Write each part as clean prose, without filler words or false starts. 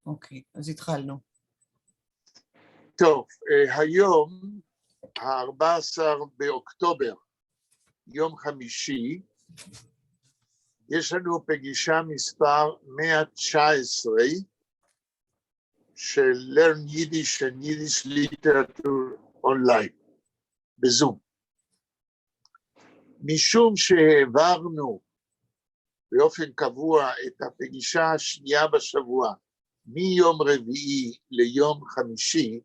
אוקיי, אז התחלנו. טוב, היום, ה-14 באוקטובר, יום חמישי, יש לנו פגישה מספר 119 של Learn Yiddish and Yiddish Literature Online, בזום. משום שהעברנו באופן קבוע את הפגישה השנייה בשבוע, מיום רביעי ליום חמישי,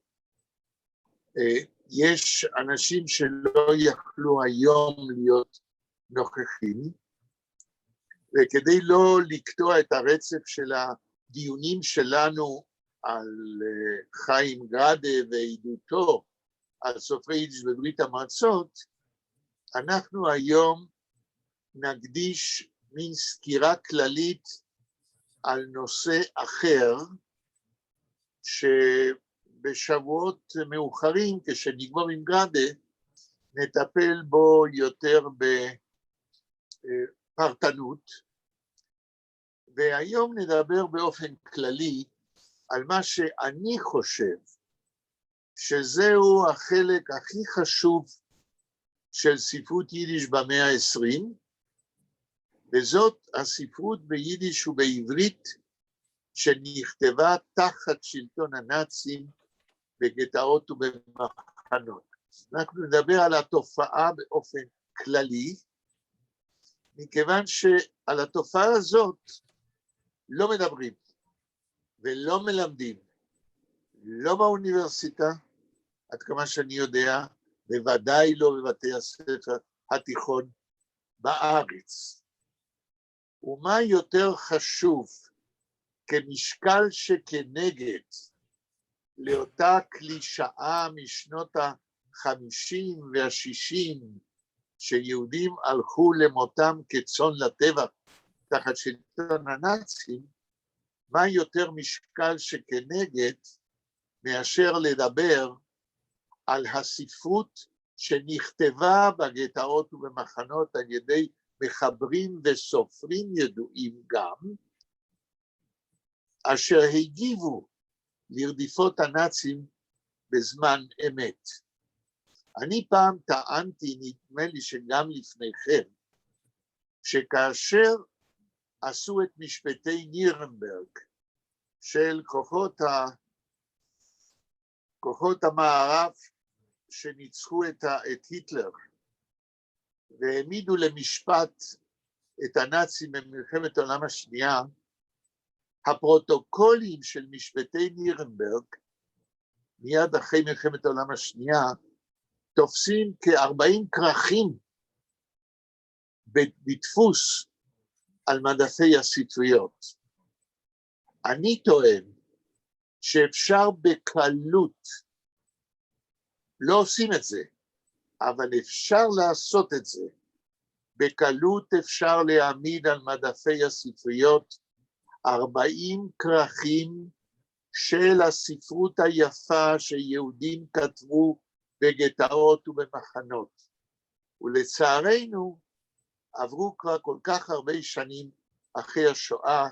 יש אנשים שלא יכלו היום להיות נוכחים, וכדי לא לקטוע את הרצף של הדיונים שלנו על חיים גרדה ועדותו על סופרי יידיש בברית המועצות, אנחנו היום נקדיש מין סקירה כללית על נושא אחר, שבשבועות מאוחרים, כשנגמור עם גרדה, נטפל בו יותר בפרטנות, והיום נדבר באופן כללי על מה שאני חושב שזהו החלק הכי חשוב של ספרות יידיש במאה ה-20, וזאת הספרות ביידיש ובעברית שנכתבה תחת שלטון הנאצים בגטאות ובמחנות. אנחנו נדבר על התופעה באופן כללי, מכיוון שעל התופעה הזאת לא מדברים ולא מלמדים, לא באוניברסיטה, עד כמה שאני יודע, בוודאי לא בבתי הספר התיכון בארץ. ומה יותר חשוב כמשקל שכנגד לאותה קלישאה משנות ה-50 וה-60, שיהודים הלכו למותם כצאן לטבח תחת שלטון הנאצים, מה יותר משקל שכנגד מאשר לדבר על הספרות שנכתבה בגטאות ובמחנות על ידי מחברים וסופרים ידועים גם, אשר הגיבו לרדיפות הנאצים בזמן אמת. אני פעם טענתי, נדמה לי שגם לפניכם, שכאשר עשו את משפטי נירנברג של כוחות המערב שניצחו את היטלר, והעמידו למשפט את הנאצים במלחמת העולם השנייה, הפרוטוקולים של משפטי נירנברג, מיד אחרי מלחמת העולם השנייה, תופסים כ-40 כרכים בדפוס על מדפי הספריות. אני טוען שאפשר בקלות, לא עושים את זה, אבל אפשר לעשות את זה. בקלות אפשר להעמיד על מדפי הספריות 40 כרכים של הספרות היפה שיהודים כתבו בגטאות ובמחנות. ולצערנו עברו כבר כל כך הרבה שנים אחרי השואה,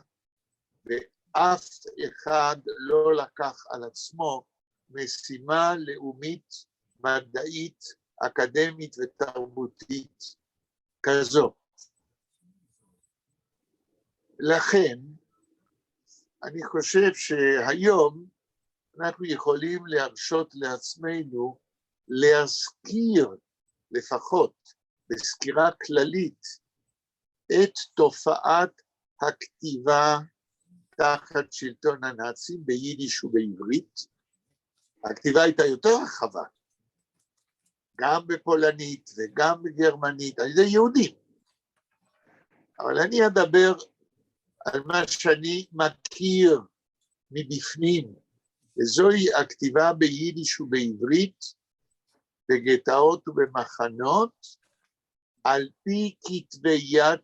ואף אחד לא לקח על עצמו משימה לאומית, מדעית, אקדמית ותרבותית כזו. לכן, אני חושב שהיום אנחנו יכולים להרשות לעצמנו להזכיר לפחות בסקירה כללית את תופעת הכתיבה תחת שלטון הנאצים ביידיש ובעברית. הכתיבה הייתה יותר רחבה, גם בפולנית וגם בגרמנית, על ידי יהודים. אבל אני אדבר על מה שאני מכיר מבפנים, וזוהי הכתיבה ביידיש ובעברית, בגטאות ובמחנות, על פי כתבי יד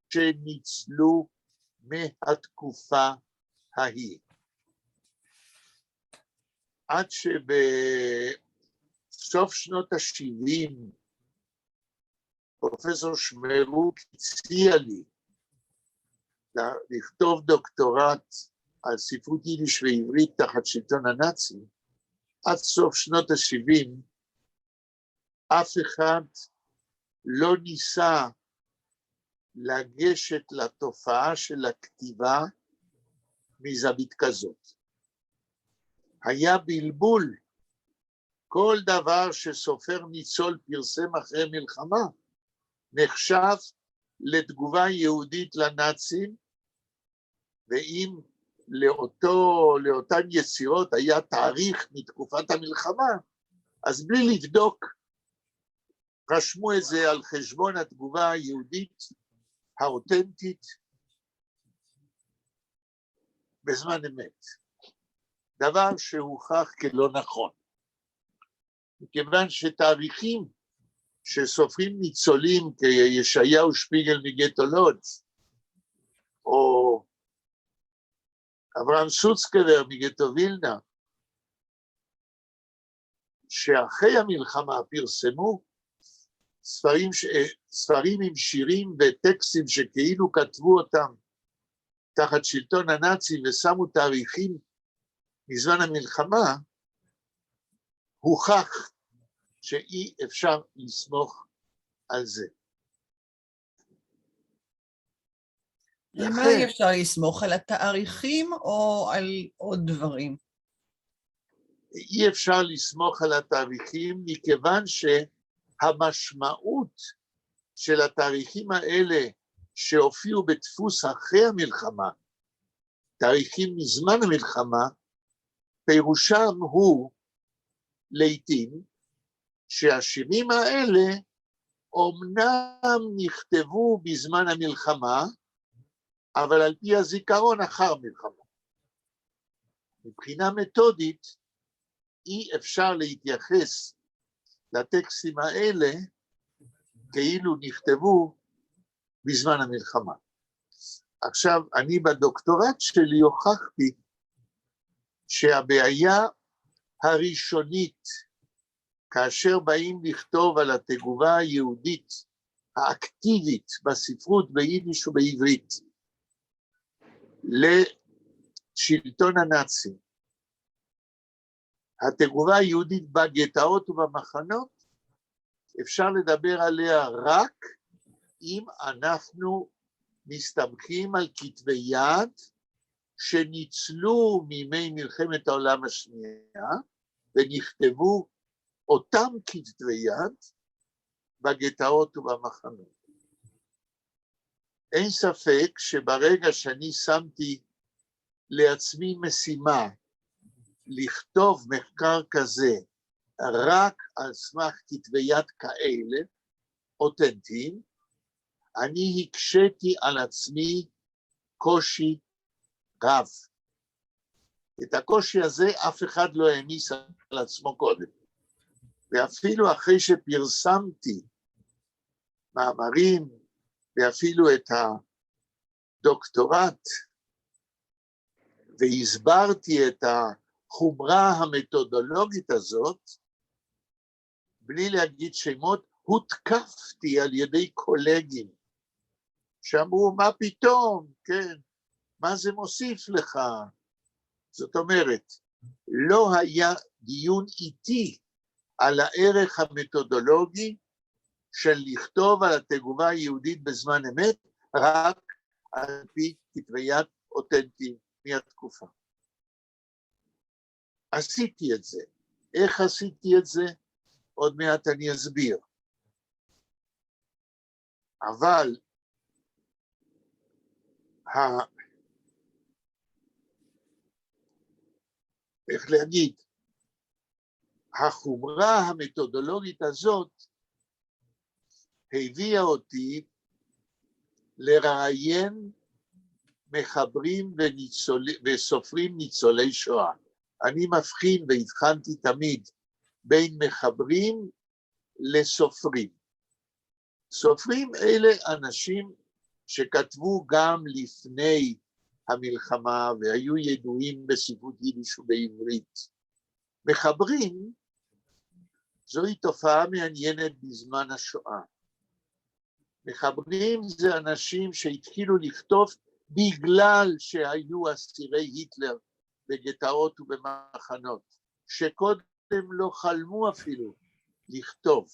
שניצלו מהתקופה ההיא. עד שבסוף שנות ה-70, פרופסור שמרוק הציע לי לכתוב דוקטורט על ספרות יידיש ועברית תחת שלטון הנאצי, עד סוף שנות ה-70, אף אחד לא ניסה לגשת לתופעה של הכתיבה מזווית כזאת. היה בלבול, כל דבר שסופר ניצול פרסם אחרי מלחמה, נחשב לתגובה יהודית לנאצים, ואם לאותן יצירות היה תאריך מתקופת המלחמה, אז בלי לבדוק, רשמו את זה על חשבון התגובה היהודית האותנטית בזמן אמת. דבר שהוכח כלא נכון. מכיוון שתאריכים שסופרים ניצולים כישעיהו שפיגל מגטו לודז, או אברהם סוצקבר מגטו וילנה, שאחרי המלחמה פרסמו ספרים עם שירים וטקסטים שכאילו כתבו אותם תחת שלטון הנאצי ושמו תאריכים מזמן המלחמה, הוכח שאי אפשר לסמוך על זה. על מה אי אפשר לסמוך? על התאריכים או על עוד דברים? אי אפשר לסמוך על התאריכים מכיוון שהמשמעות של התאריכים האלה שהופיעו בדפוס אחרי המלחמה, תאריכים מזמן המלחמה, פירושם הוא לעתים שהשירים האלה אומנם נכתבו בזמן המלחמה, אבל על פי הזיכרון אחר מלחמה. מבחינה מתודית, אי אפשר להתייחס לטקסטים האלה כאילו נכתבו בזמן המלחמה. עכשיו, אני בדוקטורט שלי הוכחתי שהבעיה הראשונית, כאשר באים לכתוב על התגובה היהודית האקטיבית בספרות ביידיש ובעברית לשלטון הנאצי, התגובה היהודית בגטאות ובמחנות, אפשר לדבר עליה רק אם אנחנו מסתמכים על כתבי יד שניצלו מימי מלחמת העולם השנייה, ונכתבו אותם כתבי יד בגטאות ובמחנות. אין ספק שברגע שאני שמתי לעצמי משימה לכתוב מחקר כזה רק על סמך כתבי יד כאלה, אותנטיים, אני הקשיתי על עצמי קושי רב. את הקושי הזה אף אחד לא העמיס על עצמו קודם. ואפילו אחרי שפרסמתי מאמרים, ואפילו את הדוקטורט, והסברתי את החומרה המתודולוגית הזאת, בלי להגיד שמות, הותקפתי על ידי קולגים, שאמרו, מה פתאום, כן, מה זה מוסיף לך? זאת אומרת, לא היה דיון איתי על הערך המתודולוגי של לכתוב על התגובה היהודית בזמן אמת, רק על פי כתבי יד אותנטיים מהתקופה. עשיתי את זה. איך עשיתי את זה? עוד מעט אני אסביר. אבל איך להגיד, החומרה המתודולוגית הזאת הביאה אותי לראיין מחברים וסופרים ניצולי שואה. אני מבחין והבחנתי תמיד בין מחברים לסופרים. סופרים אלה אנשים שכתבו גם לפני המלחמה והיו ידועים בספרות יידיש ובעברית. מחברים, זוהי תופעה מעניינת בזמן השואה. מחברים זה אנשים שהתחילו לכתוב בגלל שהיו אסירי היטלר בגטאות ובמחנות, שקודם לא חלמו אפילו לכתוב,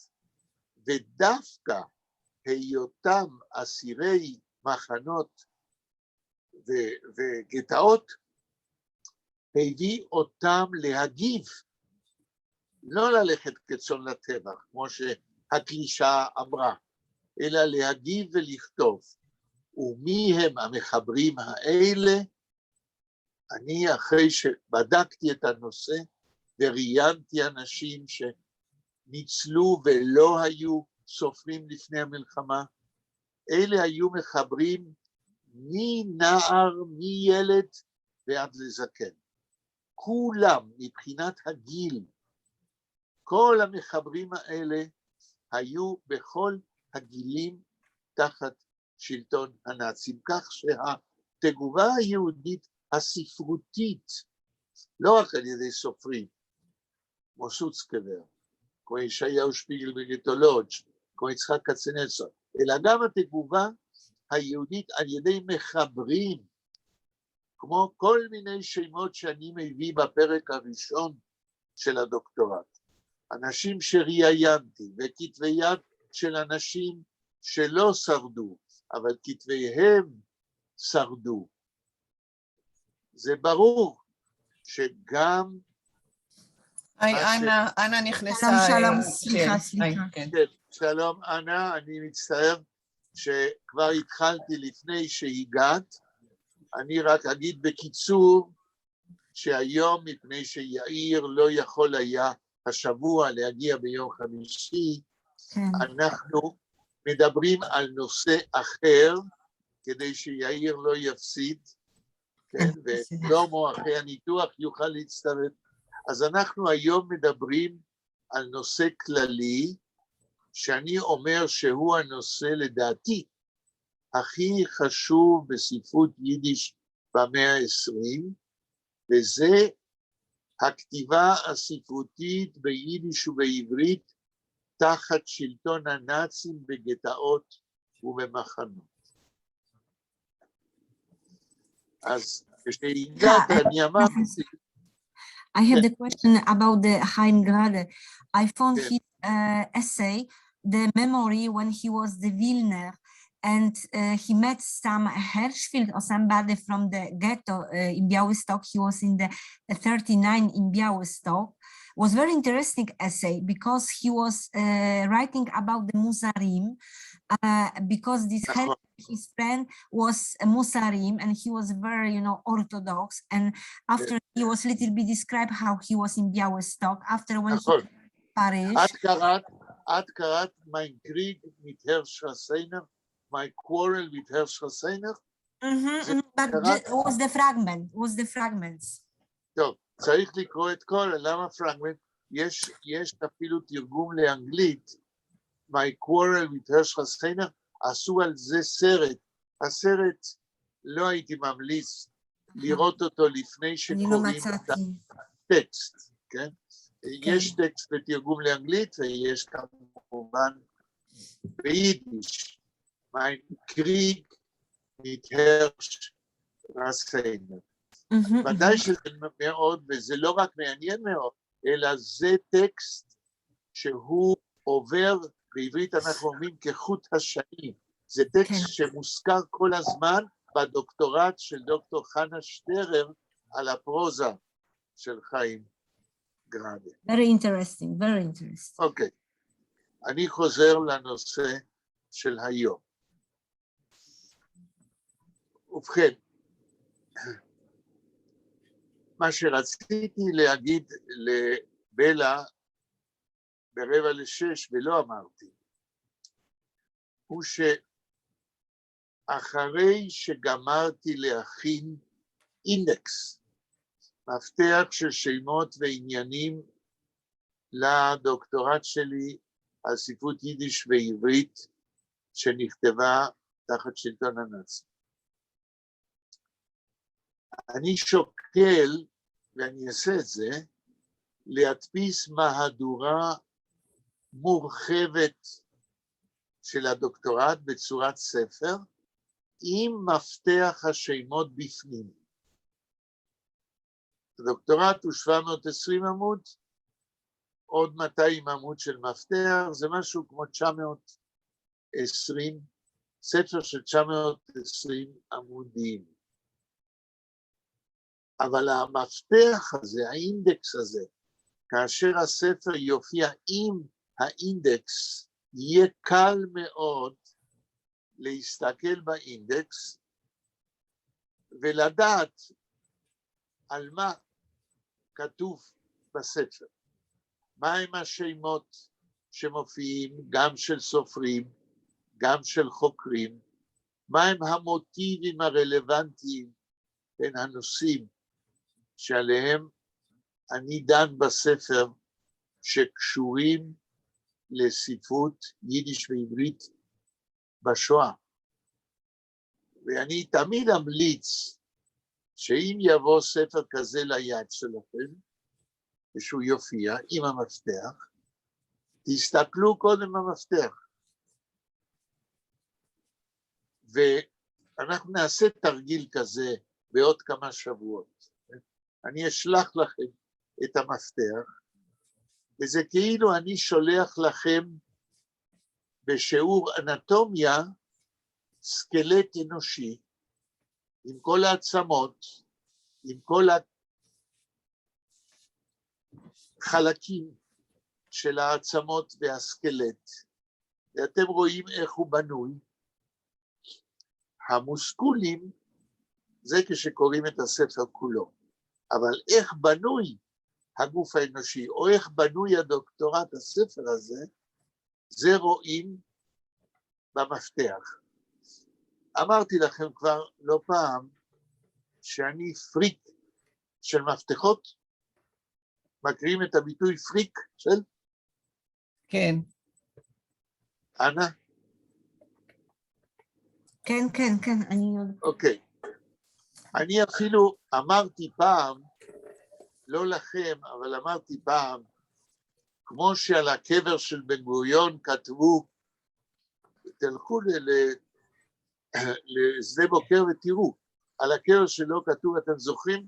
ודווקא היותם אסירי מחנות וגטאות, הביא אותם להגיב, לא ללכת כצאן לטבח, כמו שהקלישאה אמרה, אלא להגיב ולכתוב. ומי הם המחברים האלה? אני אחרי שבדקתי את הנושא וראיינתי אנשים שניצלו ולא היו סופרים לפני המלחמה, אלה היו מחברים מנער, מילד ועד לזקן. כולם מבחינת הגיל, כל המחברים האלה היו בכל הגילים תחת שלטון הנאצים, כך שהתגובה היהודית הספרותית, לא רק על ידי סופרים, כמו סוצקבר, כמו ישעיהו שפיגל בגטולוג', כמו יצחק קצנלסון, אלא גם התגובה היהודית על ידי מחברים, כמו כל מיני שמות שאני מביא בפרק הראשון של הדוקטורט. אנשים שראיינתי, וכתבי יד של אנשים שלא שרדו, אבל כתביהם שרדו. זה ברור שגם... אנה נכנסה... שלום, סליחה. כן, שלום, אנה, אני מצטער שכבר התחלתי לפני שהגעת. אני רק אגיד בקיצור שהיום, מפני שיאיר לא יכול היה השבוע להגיע ביום חמישי, אנחנו מדברים על נושא אחר, כדי שיאיר לא יפסיד, כן, ושלמה אחרי הניתוח יוכל להצטרף. אז אנחנו היום מדברים על נושא כללי, שאני אומר שהוא הנושא לדעתי הכי חשוב בספרות יידיש במאה ה-20, וזה הכתיבה הספרותית ביידיש ובעברית תחת שלטון הנאצים בגטאות ובמחנות. אז כשהגעת אני אמרתי... I have the question about the Chaim Grade. I found his essay, The Memory, when he was the Wilner, and he met some Hirschfeld or somebody from the ghetto in Białystok. He was in the 39 in Białystok. Was very interesting essay because he was writing about the Musarim, because this his friend was a Musarim and he was very, Orthodox. And after he was a little bit described how he was in Białystok. After when he was in Paris. את קראת mein Krieg mit Herrscher Seiner, my quarrel with Herrscher Seiner? But was the fragments. טוב, צריך לקרוא את כל, למה פרגמנט? יש אפילו תרגום לאנגלית, my quarrel with Herrscher Seiner, עשו על זה סרט. הסרט לא הייתי ממליץ לראות אותו לפני שקוראים את הטקסט, כן? יש טקסט בתרגום לאנגלית ויש כמובן ביידיש. mein Krieg mit Herrscher Seiner. ודאי שזה מאוד, וזה לא רק מעניין מאוד, אלא זה טקסט שהוא עובר, בעברית אנחנו אומרים כחוט השנים. זה טקסט שמוזכר כל הזמן בדוקטורט של דוקטור חנה שטרר על הפרוזה של חיים גראדה. Very interesting, very interesting. אוקיי, אני חוזר לנושא של היום. ובכן, מה שרציתי להגיד לבלה ב17:45 ולא אמרתי, הוא שאחרי שגמרתי להכין אינדקס, מפתח של שמות ועניינים לדוקטורט שלי על ספרות יידיש ועברית שנכתבה תחת שלטון הנאצים. אני שוקל, ואני אעשה את זה, להדפיס מהדורה מורחבת של הדוקטורט בצורת ספר, עם מפתח השמות בפנים. הדוקטורט הוא 720 עמוד, עוד 200 עמוד של מפתח, זה משהו כמו 920, ספר של 920 עמודים. אבל המפתח הזה, האינדקס הזה, כאשר הספר יופיע עם האינדקס, יהיה קל מאוד להסתכל באינדקס ולדעת על מה כתוב בספר. מהם השמות שמופיעים גם של סופרים, גם של חוקרים, מהם המוטיבים הרלוונטיים בין הנושאים שעליהם אני דן בספר שקשורים לספרות יידיש ועברית בשואה. ואני תמיד אמליץ שאם יבוא ספר כזה ליד שלכם, ושהוא יופיע עם המפתח, תסתכלו קודם במפתח. ואנחנו נעשה תרגיל כזה בעוד כמה שבועות. אני אשלח לכם את המפתח, וזה כאילו אני שולח לכם בשיעור אנטומיה סקלט אנושי, עם כל העצמות, עם כל החלקים של העצמות והסקלט, ואתם רואים איך הוא בנוי. המוסקולים, זה כשקוראים את הספר כולו, אבל איך בנוי הגוף האנושי, או איך בנוי הדוקטורט הספר הזה, זה רואים במפתח. אמרתי לכם כבר לא פעם, שאני פריק של מפתחות, מכירים את הביטוי פריק של? כן. אנה? כן, כן, כן, אני יודעת. אוקיי. אני אפילו אמרתי פעם, לא לכם, אבל אמרתי פעם, כמו שעל הקבר של בן גוריון כתבו, תלכו לשדה בוקר ותראו, על הקבר שלו כתוב, אתם זוכרים?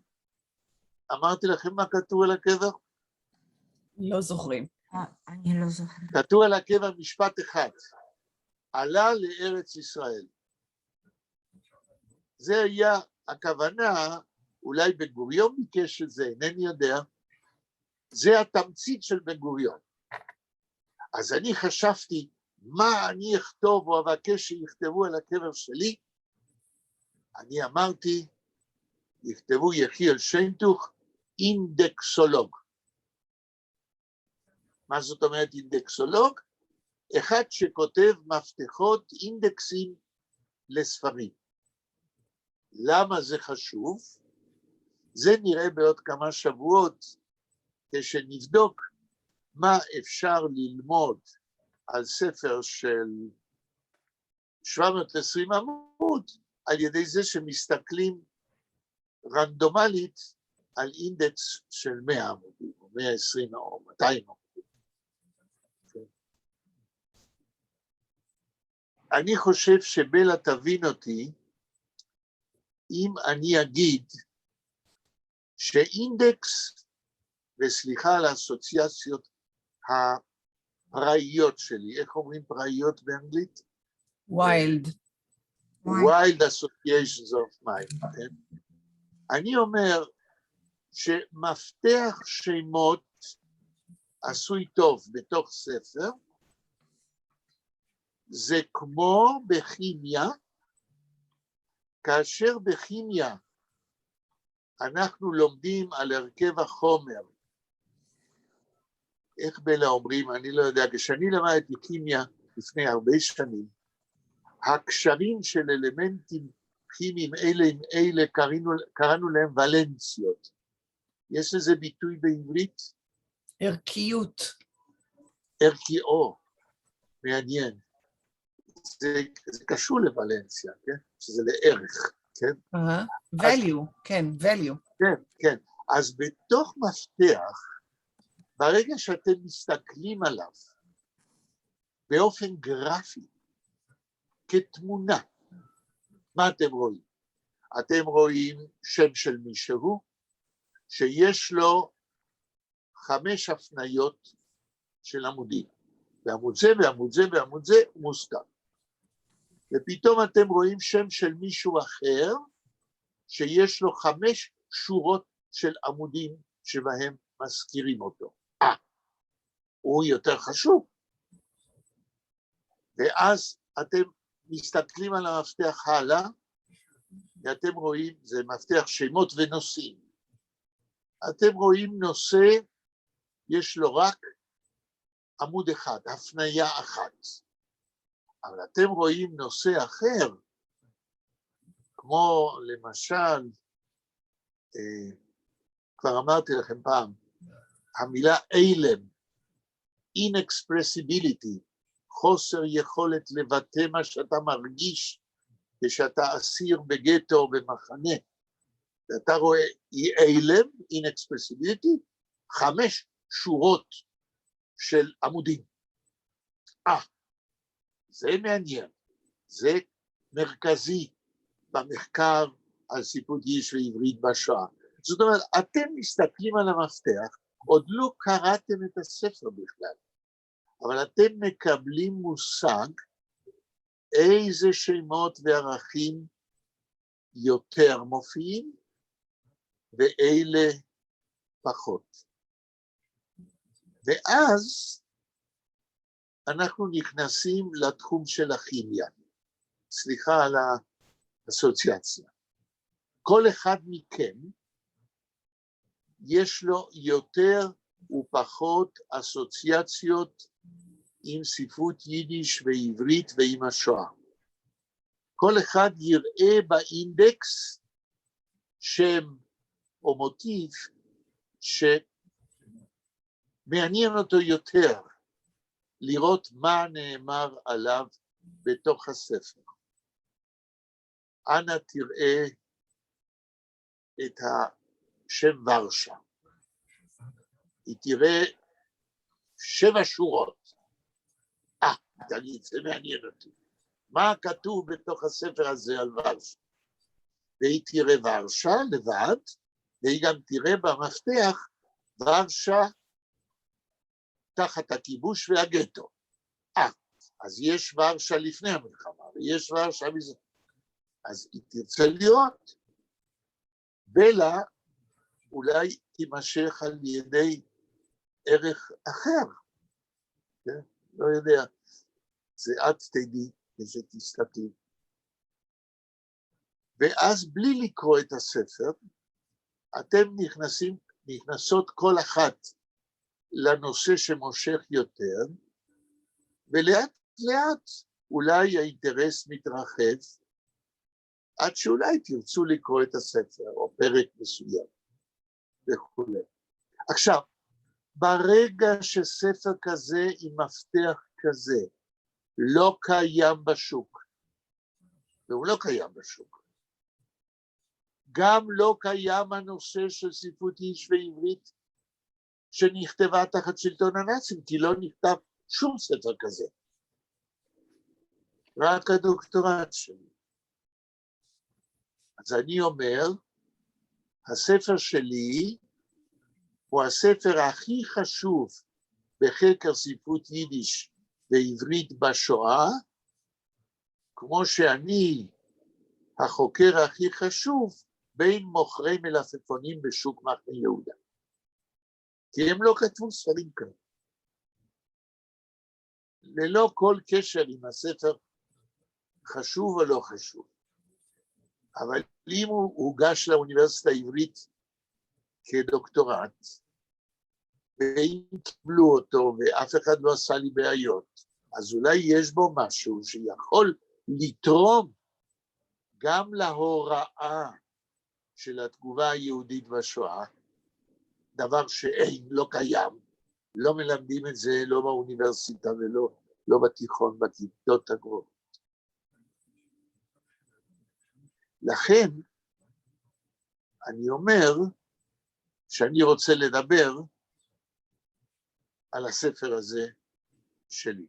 אמרתי לכם מה כתוב על הקבר? לא זוכרים. אני לא זוכרת. כתוב על הקבר משפט אחד, עלה לארץ ישראל. זה היה הכוונה, אולי בן גוריון ביקש את זה, אינני יודע, זה התמצית של בן גוריון. אז אני חשבתי, מה אני אכתוב או אבקש שיכתבו על הקבר שלי? אני אמרתי, יכתבו יחיאל שיינטוך, אינדקסולוג. מה זאת אומרת אינדקסולוג? אחד שכותב מפתחות, אינדקסים לספרים. למה זה חשוב? זה נראה בעוד כמה שבועות, כשנבדוק מה אפשר ללמוד על ספר של 720 עמוד, על ידי זה שמסתכלים רנדומלית על אינדקס של 100 עמודים, או 120 או 200 עמודים. אני חושב שבלה תבין אותי, אם אני אגיד שאינדקס, וסליחה על האסוציאציות הפראיות שלי, איך אומרים פראיות באנגלית? ויילד. Wild associations of mind, כן? אני אומר שמפתח שמות עשוי טוב בתוך ספר, זה כמו בכימיה, כאשר בכימיה אנחנו לומדים על הרכב החומר, איך בלה אומרים, אני לא יודע, כשאני למדתי כימיה לפני הרבה שנים, הקשרים של אלמנטים כימיים אלה עם אלה קראנו להם ולנסיות. יש לזה ביטוי בעברית? ערכיות. ערכיו, מעניין. זה קשור לוולנסיה, כן? שזה לערך, כן? value, כן, value. כן, כן. אז בתוך מפתח, ברגע שאתם מסתכלים עליו, באופן גרפי, כתמונה, מה אתם רואים? אתם רואים שם של מישהו שיש לו 5 הפניות של עמודים. בעמוד זה, בעמוד זה, בעמוד זה, מוזכר. ופתאום אתם רואים שם של מישהו אחר, שיש לו 5 שורות של עמודים שבהם מזכירים אותו. הוא יותר חשוב. ואז אתם מסתכלים על המפתח הלאה, ואתם רואים, זה מפתח שמות ונושאים. אתם רואים נושא, יש לו רק עמוד אחד, הפניה אחת. אבל אתם רואים נושא אחר, כמו למשל, כבר אמרתי לכם פעם, המילה אילם, inexpressibility, חוסר יכולת לבטא מה שאתה מרגיש כשאתה אסיר בגטו או במחנה. ואתה רואה אילם, inexpressibility, 5 שורות של עמודים. זה מעניין, זה מרכזי במחקר על ספרות יידיש ועברית בשואה. זאת אומרת, אתם מסתכלים על המפתח, עוד לא קראתם את הספר בכלל, אבל אתם מקבלים מושג איזה שמות וערכים יותר מופיעים, ואלה פחות. ואז אנחנו נכנסים לתחום של הכימיה. סליחה על האסוציאציה. כל אחד מכם יש לו יותר ופחות אסוציאציות עם ספרות יידיש ועברית ועם השואה. כל אחד יראה באינדקס שם או מוטיב שמעניין אותו יותר לראות מה נאמר עליו בתוך הספר. אנא תראה את השם ורשה. היא תראה 7 שורות. תגיד, זה מעניין אותי. מה כתוב בתוך הספר הזה על ורשה? והיא תראה ורשה לבד, והיא גם תראה במפתח ורשה תחת הכיבוש והגטו. אז יש ורשה לפני המלחמה, ויש ורשה מזה. אז היא תרצה לראות. בלה אולי תימשך על ידי ערך אחר. כן? לא יודע. זה את תדעי ושתסתכלי. ואז בלי לקרוא את הספר, אתם נכנסות כל אחת לנושא שמושך יותר, ולאט לאט אולי האינטרס מתרחב, עד שאולי תרצו לקרוא את הספר, או פרק מסוים, וכו'. עכשיו, ברגע שספר כזה עם מפתח כזה, לא קיים בשוק, והוא לא קיים בשוק, גם לא קיים הנושא של ספרות יידיש ועברית, שנכתבה תחת שלטון הנאצים, כי לא נכתב שום ספר כזה. רק הדוקטורט שלי. אז אני אומר, הספר שלי הוא הספר הכי חשוב בחקר ספרות יידיש ועברית בשואה, כמו שאני החוקר הכי חשוב בין מוכרי מלפפונים בשוק מחנה יהודה. כי הם לא כתבו ספרים כאלה. ללא כל קשר עם הספר חשוב או לא חשוב. אבל אם הוא הוגש לאוניברסיטה העברית כדוקטורט, ואם קיבלו אותו ואף אחד לא עשה לי בעיות, אז אולי יש בו משהו שיכול לתרום גם להוראה של התגובה היהודית בשואה, דבר שאין, לא קיים, לא מלמדים את זה לא באוניברסיטה ולא בתיכון, בכיתות הגבוהות. לכן, אני אומר שאני רוצה לדבר על הספר הזה שלי.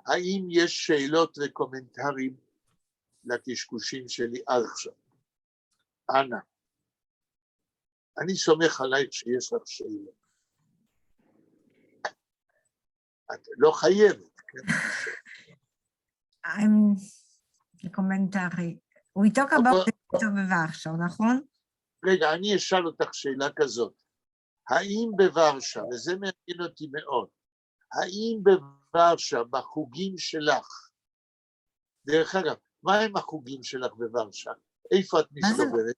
האם יש שאלות וקומנטרים לקשקושים שלי עד עכשיו. אנא, אני סומך עלייך שיש לך שאלה. את לא חייבת, כן? I'm the commentary. We talk about the ghetto בוורשה, נכון? רגע, אני אשאל אותך שאלה כזאת. האם בוורשה, וזה מעניין אותי מאוד, האם בוורשה, בחוגים שלך, דרך אגב, מה הם החוגים שלך בוורשה? איפה את מסתובבת?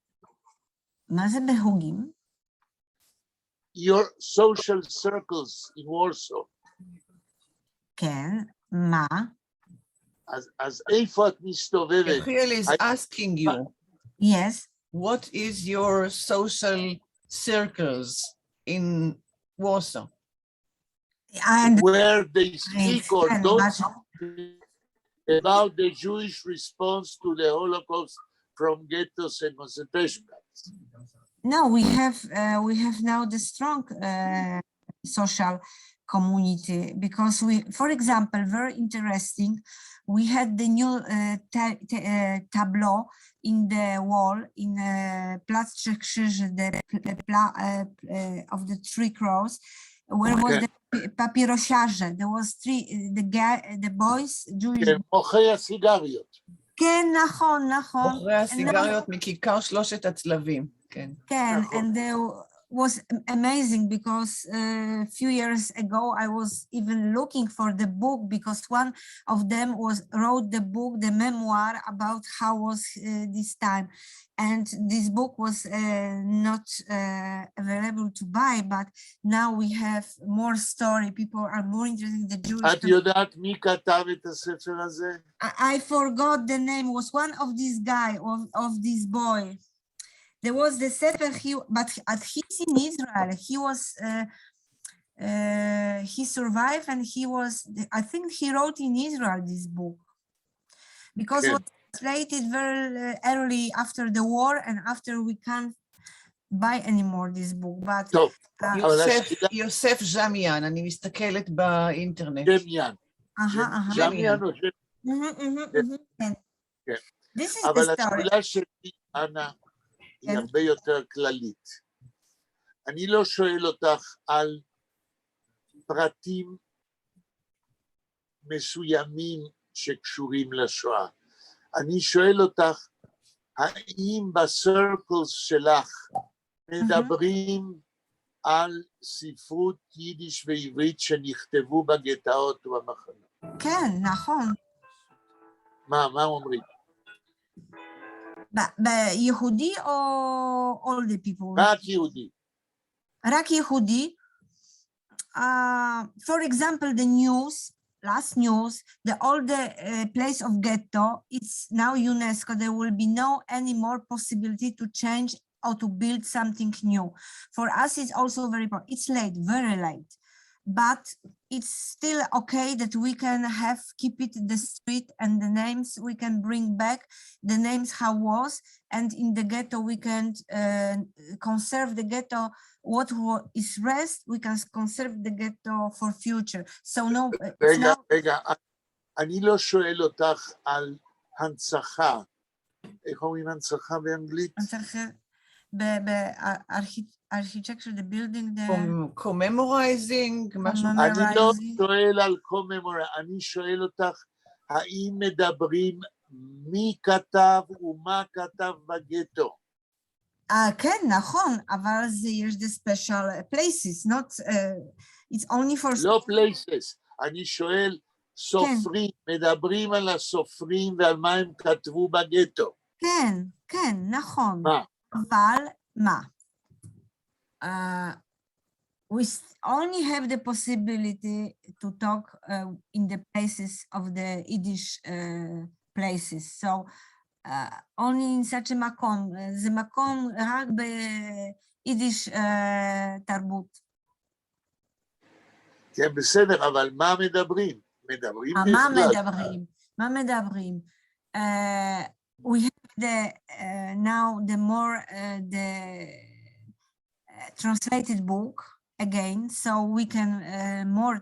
מה זה בהוגים? Your social circles in Warsaw. כן, מה? אז איפה את מסתובבת? Yechiel is asking you, Yes. what is your social circles in Warsaw? And Where they speak or כן, don't but- speak about the Jewish response to the Holocaust from ghettos and concentration camps. No, we have now the strong social community because we, for example, very interesting. We had the new tableau in the wall in Plac Trzech Krzyży, of the three crows, where was the papirosiarze. There was the boys, Jewish. מוכרי הסיגריות. כן, נכון, נכון. מוכרי הסיגריות מכיכר שלושת הצלבים, כן. Can נכון. and there was amazing because a few years ago I was even looking for the book because one of them wrote the book, the memoir about how was this time, and this book was not available to buy, but now we have more story. People are more interested in the Jewish. את יודעת מי כתב את הספר הזה? I forgot the name. Was one of this guy of this boy. There was the Sefer, but he's in Israel. He was, he survived and he was, I think he wrote in Israel this book. Because it was translated very early after the war and after we can't buy anymore this book. But טוב, יוסף ז'מיאן, אני מסתכלת באינטרנט. ג'מיאן. ג'מיאן או כן. כן. This is the אבל story. השאלה שלי, אנה, היא כן. הרבה יותר כללית. אני לא שואל אותך על פרטים מסוימים שקשורים לשואה. אני שואל אותך, האם בסרקלס שלך מדברים על ספרות יידיש ועברית שנכתבו בגטאות ובמחנות? כן, נכון. מה אומרים? ביהודי או all the people? רק יהודי. רק יהודי. For example, the news, last news, all the place of ghetto, it's now UNESCO. There will be no any more possibility to change or to build something new. For us, it's also very important. It's late, very late, but it's still okay that we can keep it the street and the names. We can bring back the names how was, and in the ghetto we can conserve the ghetto. What is rest, we can conserve the ghetto for future. So no. רגע, אני לא שואל אותך על הנצחה. איך אומרים הנצחה באנגלית? Architecture, the building, the commemorizing, משהו. אני לא שואל על אני שואל אותך, האם מדברים מי כתב ומה כתב בגטו? כן, נכון, אבל יש the special places, not, it's only for... לא places, אני שואל סופרים, מדברים על הסופרים ועל מה הם כתבו בגטו. כן, כן, נכון. מה? אבל מה? We only have the possibility to talk in the places of the Yiddish places. So only in such a מקום. זה מקום רק ביידיש תרבות. כן, בסדר, אבל מה מדברים? מדברים בכלל. מה מדברים? We have now the more the translated book again, so we can more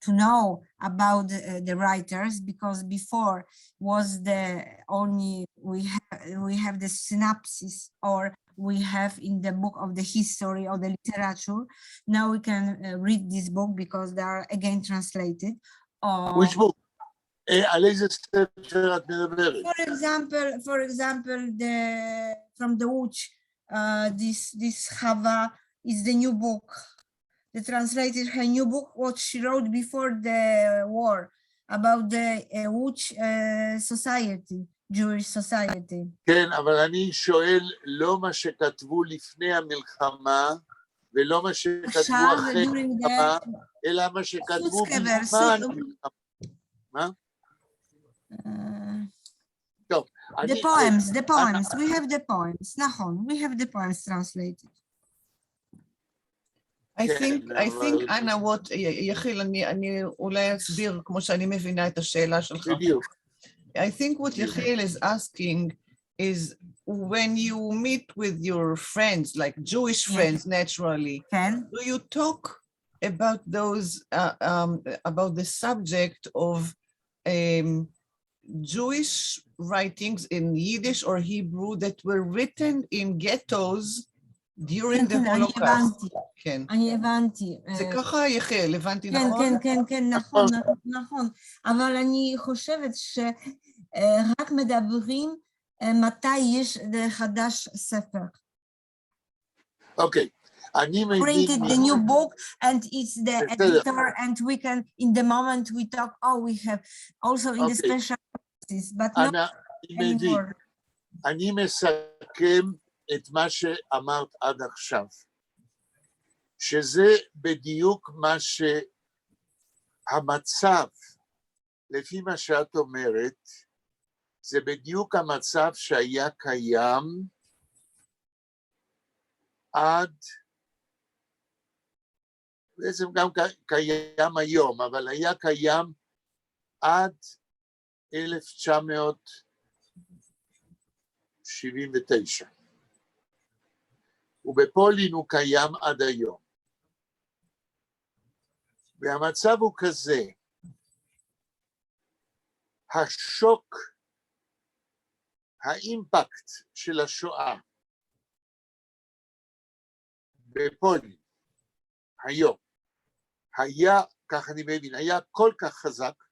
to know about the writers, because before was the only we have the synopsis, or we have in the book of the history or the literature. Now we can read this book because they are again translated. Which book? על איזה ספר את מדברת? For example, from the Uch, this Chava is the new book. They translated her new book, what she wrote before the war, about the Uch society, Jewish society. כן, אבל אני שואל לא מה שכתבו לפני המלחמה, ולא מה שכתבו אחרי המלחמה, אלא מה שכתבו בזמן המלחמה. מה? טוב. The poems, we have the poems, נכון, we have the poems translated. I think, אנה, יחיל, אני אולי אסביר כמו שאני מבינה את השאלה שלך. בדיוק. I think what Yechiel is asking is when you meet with your friends, like Jewish friends, naturally, do you talk about those, about the subject of Jewish writings in Yiddish or Hebrew that were written in ghettos during the Holocaust? כן. אני הבנתי. זה ככה, יחיאל, הבנתי נכון? כן, נכון. אבל אני חושבת שרק מדברים מתי יש חדש ספר. אוקיי, אני מבין... Printed the new book and it's the editor and we can, in the moment we talk, we have also in the special places, but not anymore. אני מסכם את מה שאמרת עד עכשיו, שזה בדיוק מה שהמצב, לפי מה שאת אומרת, זה בדיוק המצב שהיה קיים עד, בעצם גם קיים היום, אבל היה קיים עד 1979. ובפולין הוא קיים עד היום. והמצב הוא כזה, השוק, האימפקט של השואה בפולין היום, היה, כך אני מבין, היה כל כך חזק,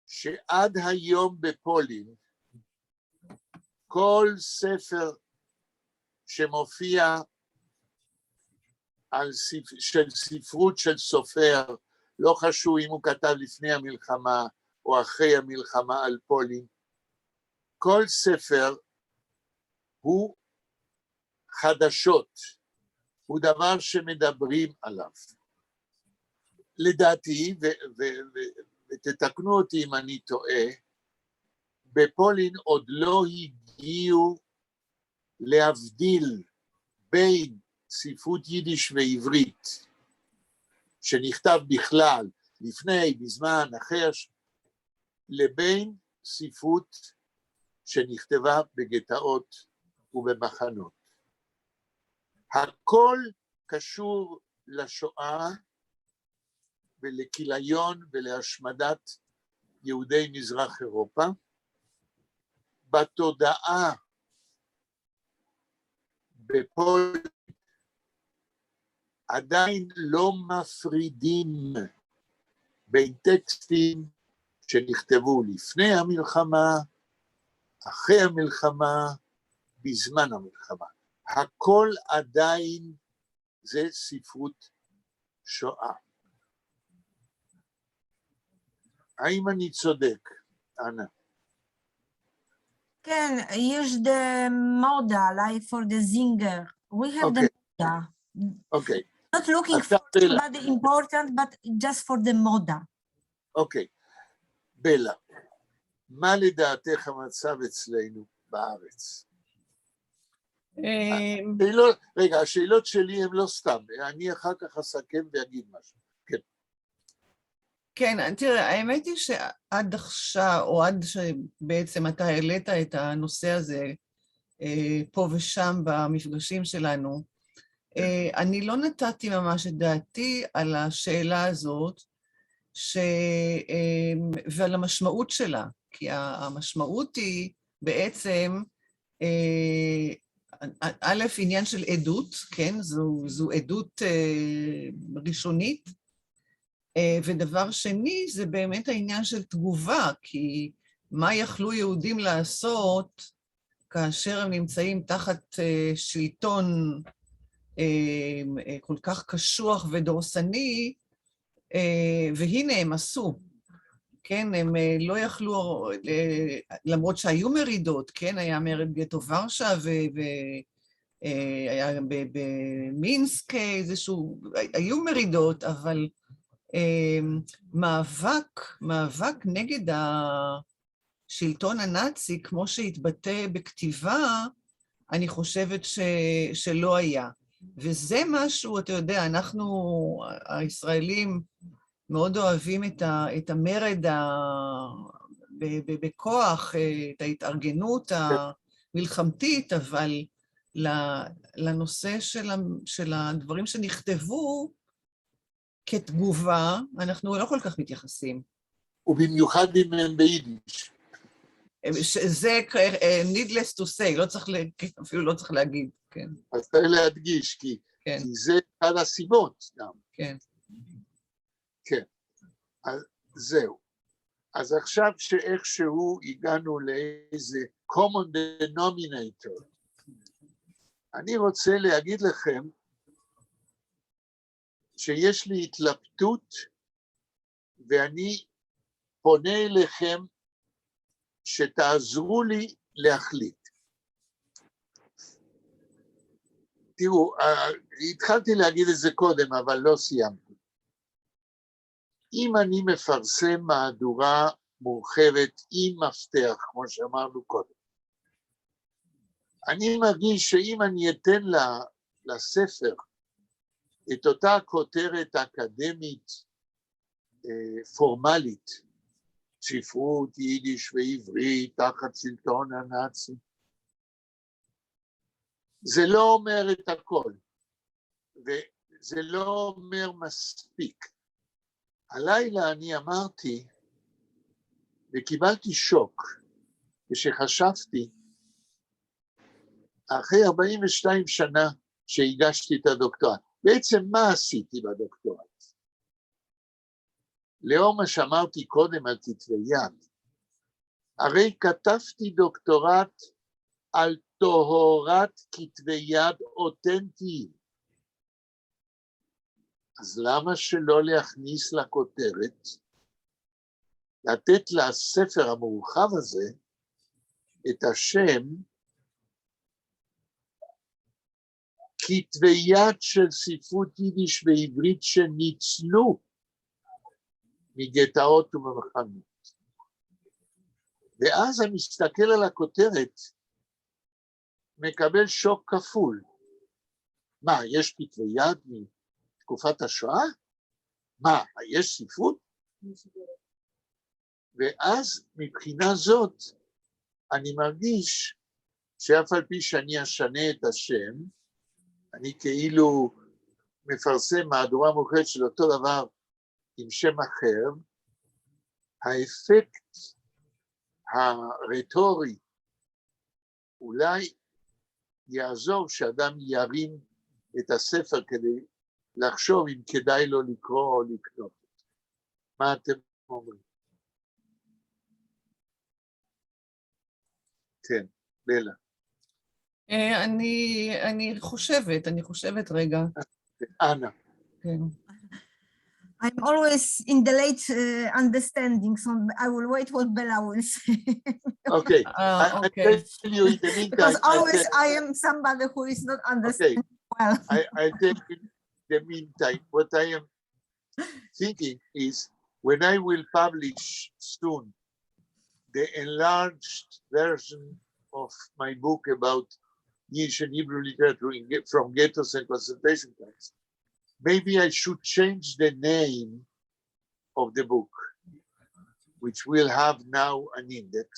שעד היום בפולין, כל ספר שמופיע של ספרות של סופר, לא חשוב אם הוא כתב לפני המלחמה או אחרי המלחמה על פולין, כל ספר הוא חדשות, הוא דבר שמדברים עליו. לדעתי, ותתקנו אותי אם אני טועה, בפולין עוד לא הגיעו להבדיל בין ספרות יידיש ועברית, שנכתב בכלל, לפני, בזמן, אחר, לבין ספרות שנכתבה בגטאות ובמחנות. הכל קשור לשואה ולכיליון ולהשמדת יהודי מזרח אירופה. בתודעה בפולין עדיין לא מפרידים בין טקסטים שנכתבו לפני המלחמה, אחרי המלחמה, בזמן המלחמה. הכל עדיין זה ספרות שואה. האם אני צודק, אנה? כן, יש the moda, like for the singer. We have the moda. Okay. Not looking for somebody important, but just for the moda. אוקיי. בלה, מה לדעתך המצב אצלנו בארץ? רגע, השאלות שלי הן לא סתם, אני אחר כך אסכם ואגיד משהו. כן. כן, תראה, האמת היא שעד עכשיו, או עד שבעצם אתה העלית את הנושא הזה פה ושם במפגשים שלנו, אני לא נתתי ממש את דעתי על השאלה הזאת, ועל המשמעות שלה, כי המשמעות היא בעצם, א', עניין של עדות, כן? זו עדות ראשונית, ודבר שני, זה באמת העניין של תגובה, כי מה יכלו יהודים לעשות כאשר הם נמצאים תחת שלטון כל כך קשוח ודורסני, והנה הם עשו, כן, הם לא יכלו, למרות שהיו מרידות, כן, היה מרד גטו ורשה, והיה במינסק איזשהו, היו מרידות, אבל מאבק נגד השלטון הנאצי, כמו שהתבטא בכתיבה, אני חושבת שלא היה. וזה משהו, אתה יודע, אנחנו, הישראלים, מאוד אוהבים את המרד בכוח, את ההתארגנות המלחמתית, אבל לנושא של הדברים שנכתבו כתגובה, אנחנו לא כל כך מתייחסים. ובמיוחד אם הם ביידיש. זה needless to say, אפילו לא צריך להגיד, כן. אז צריך להדגיש, כי זה על הסיבות גם. כן. כן, אז זהו. אז עכשיו שאיכשהו הגענו לאיזה common denominator, אני רוצה להגיד לכם שיש לי התלבטות, ואני פונה אליכם שתעזרו לי להחליט. תראו, התחלתי להגיד את זה קודם, אבל לא סיימתי. אם אני מפרסם מהדורה מורחבת עם מפתח, כמו שאמרנו קודם, אני מרגיש שאם אני אתן לספר את אותה כותרת אקדמית פורמלית, ספרות יידיש ועברית תחת שלטון הנאצי, זה לא אומר את הכל, וזה לא אומר מספיק. הלילה אני אמרתי, וקיבלתי שוק, כשחשבתי, אחרי 42 שנה שהגשתי את הדוקטורט, בעצם מה עשיתי בדוקטורט? לאור מה שאמרתי קודם על כתבי יד, הרי כתבתי דוקטורט על טהרת כתבי יד אותנטיים. אז למה שלא להכניס לכותרת, לתת לספר המורחב הזה את השם כתבי יד של ספרות יידיש ועברית שניצלו מגטאות וממחנות. ואז אני מסתכל על הכותרת, מקבל שוק כפול. מה, יש כתבי יד מתקופת השואה? מה, יש ספרות? ואז מבחינה זאת, אני מרגיש שאף על פי שאני אשנה את השם, אני כאילו מפרסם מהדורה מורחבת של אותו דבר עם שם אחר, האפקט הרטורי אולי יעזור שאדם ירים את הספר כדי לחשוב אם כדאי לו לקרוא או לקנות. מה אתם אומרים? כן, בלה. אני חושבת רגע. אנה. כן. I'm always in the late understanding, so I will wait what Bella will say. Okay. Okay. I tell you in the meantime. Because always I am somebody who is not understanding well. I tell you in the meantime, what I am thinking is when I will publish soon the enlarged version of my book about Yiddish and Hebrew literature from ghettos and concentration camps, maybe I should change the name of the book, which will have now an index,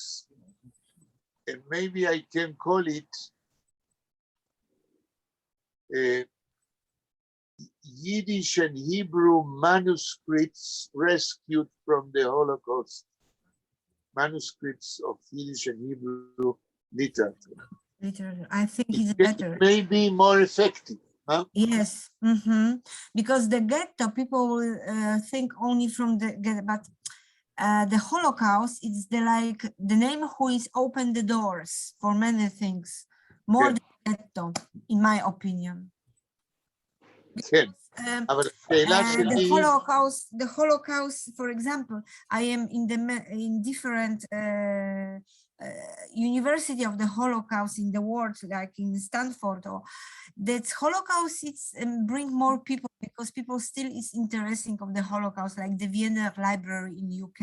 and maybe I can call it Yiddish and Hebrew manuscripts rescued from the Holocaust. Manuscripts of Yiddish and Hebrew literature. I think it's better. May be more effective. Huh? Yes, because the ghetto, people will think only from the ghetto, but the Holocaust is the name who is opened the doors for many things, more than ghetto, in my opinion. כן, אבל השאלה שלי... The Holocaust, for example, I am in different university of the Holocaust in the world, like in Stanford, or that Holocaust it's bring more people because people still is interesting of the Holocaust, like the Vienna Library in UK,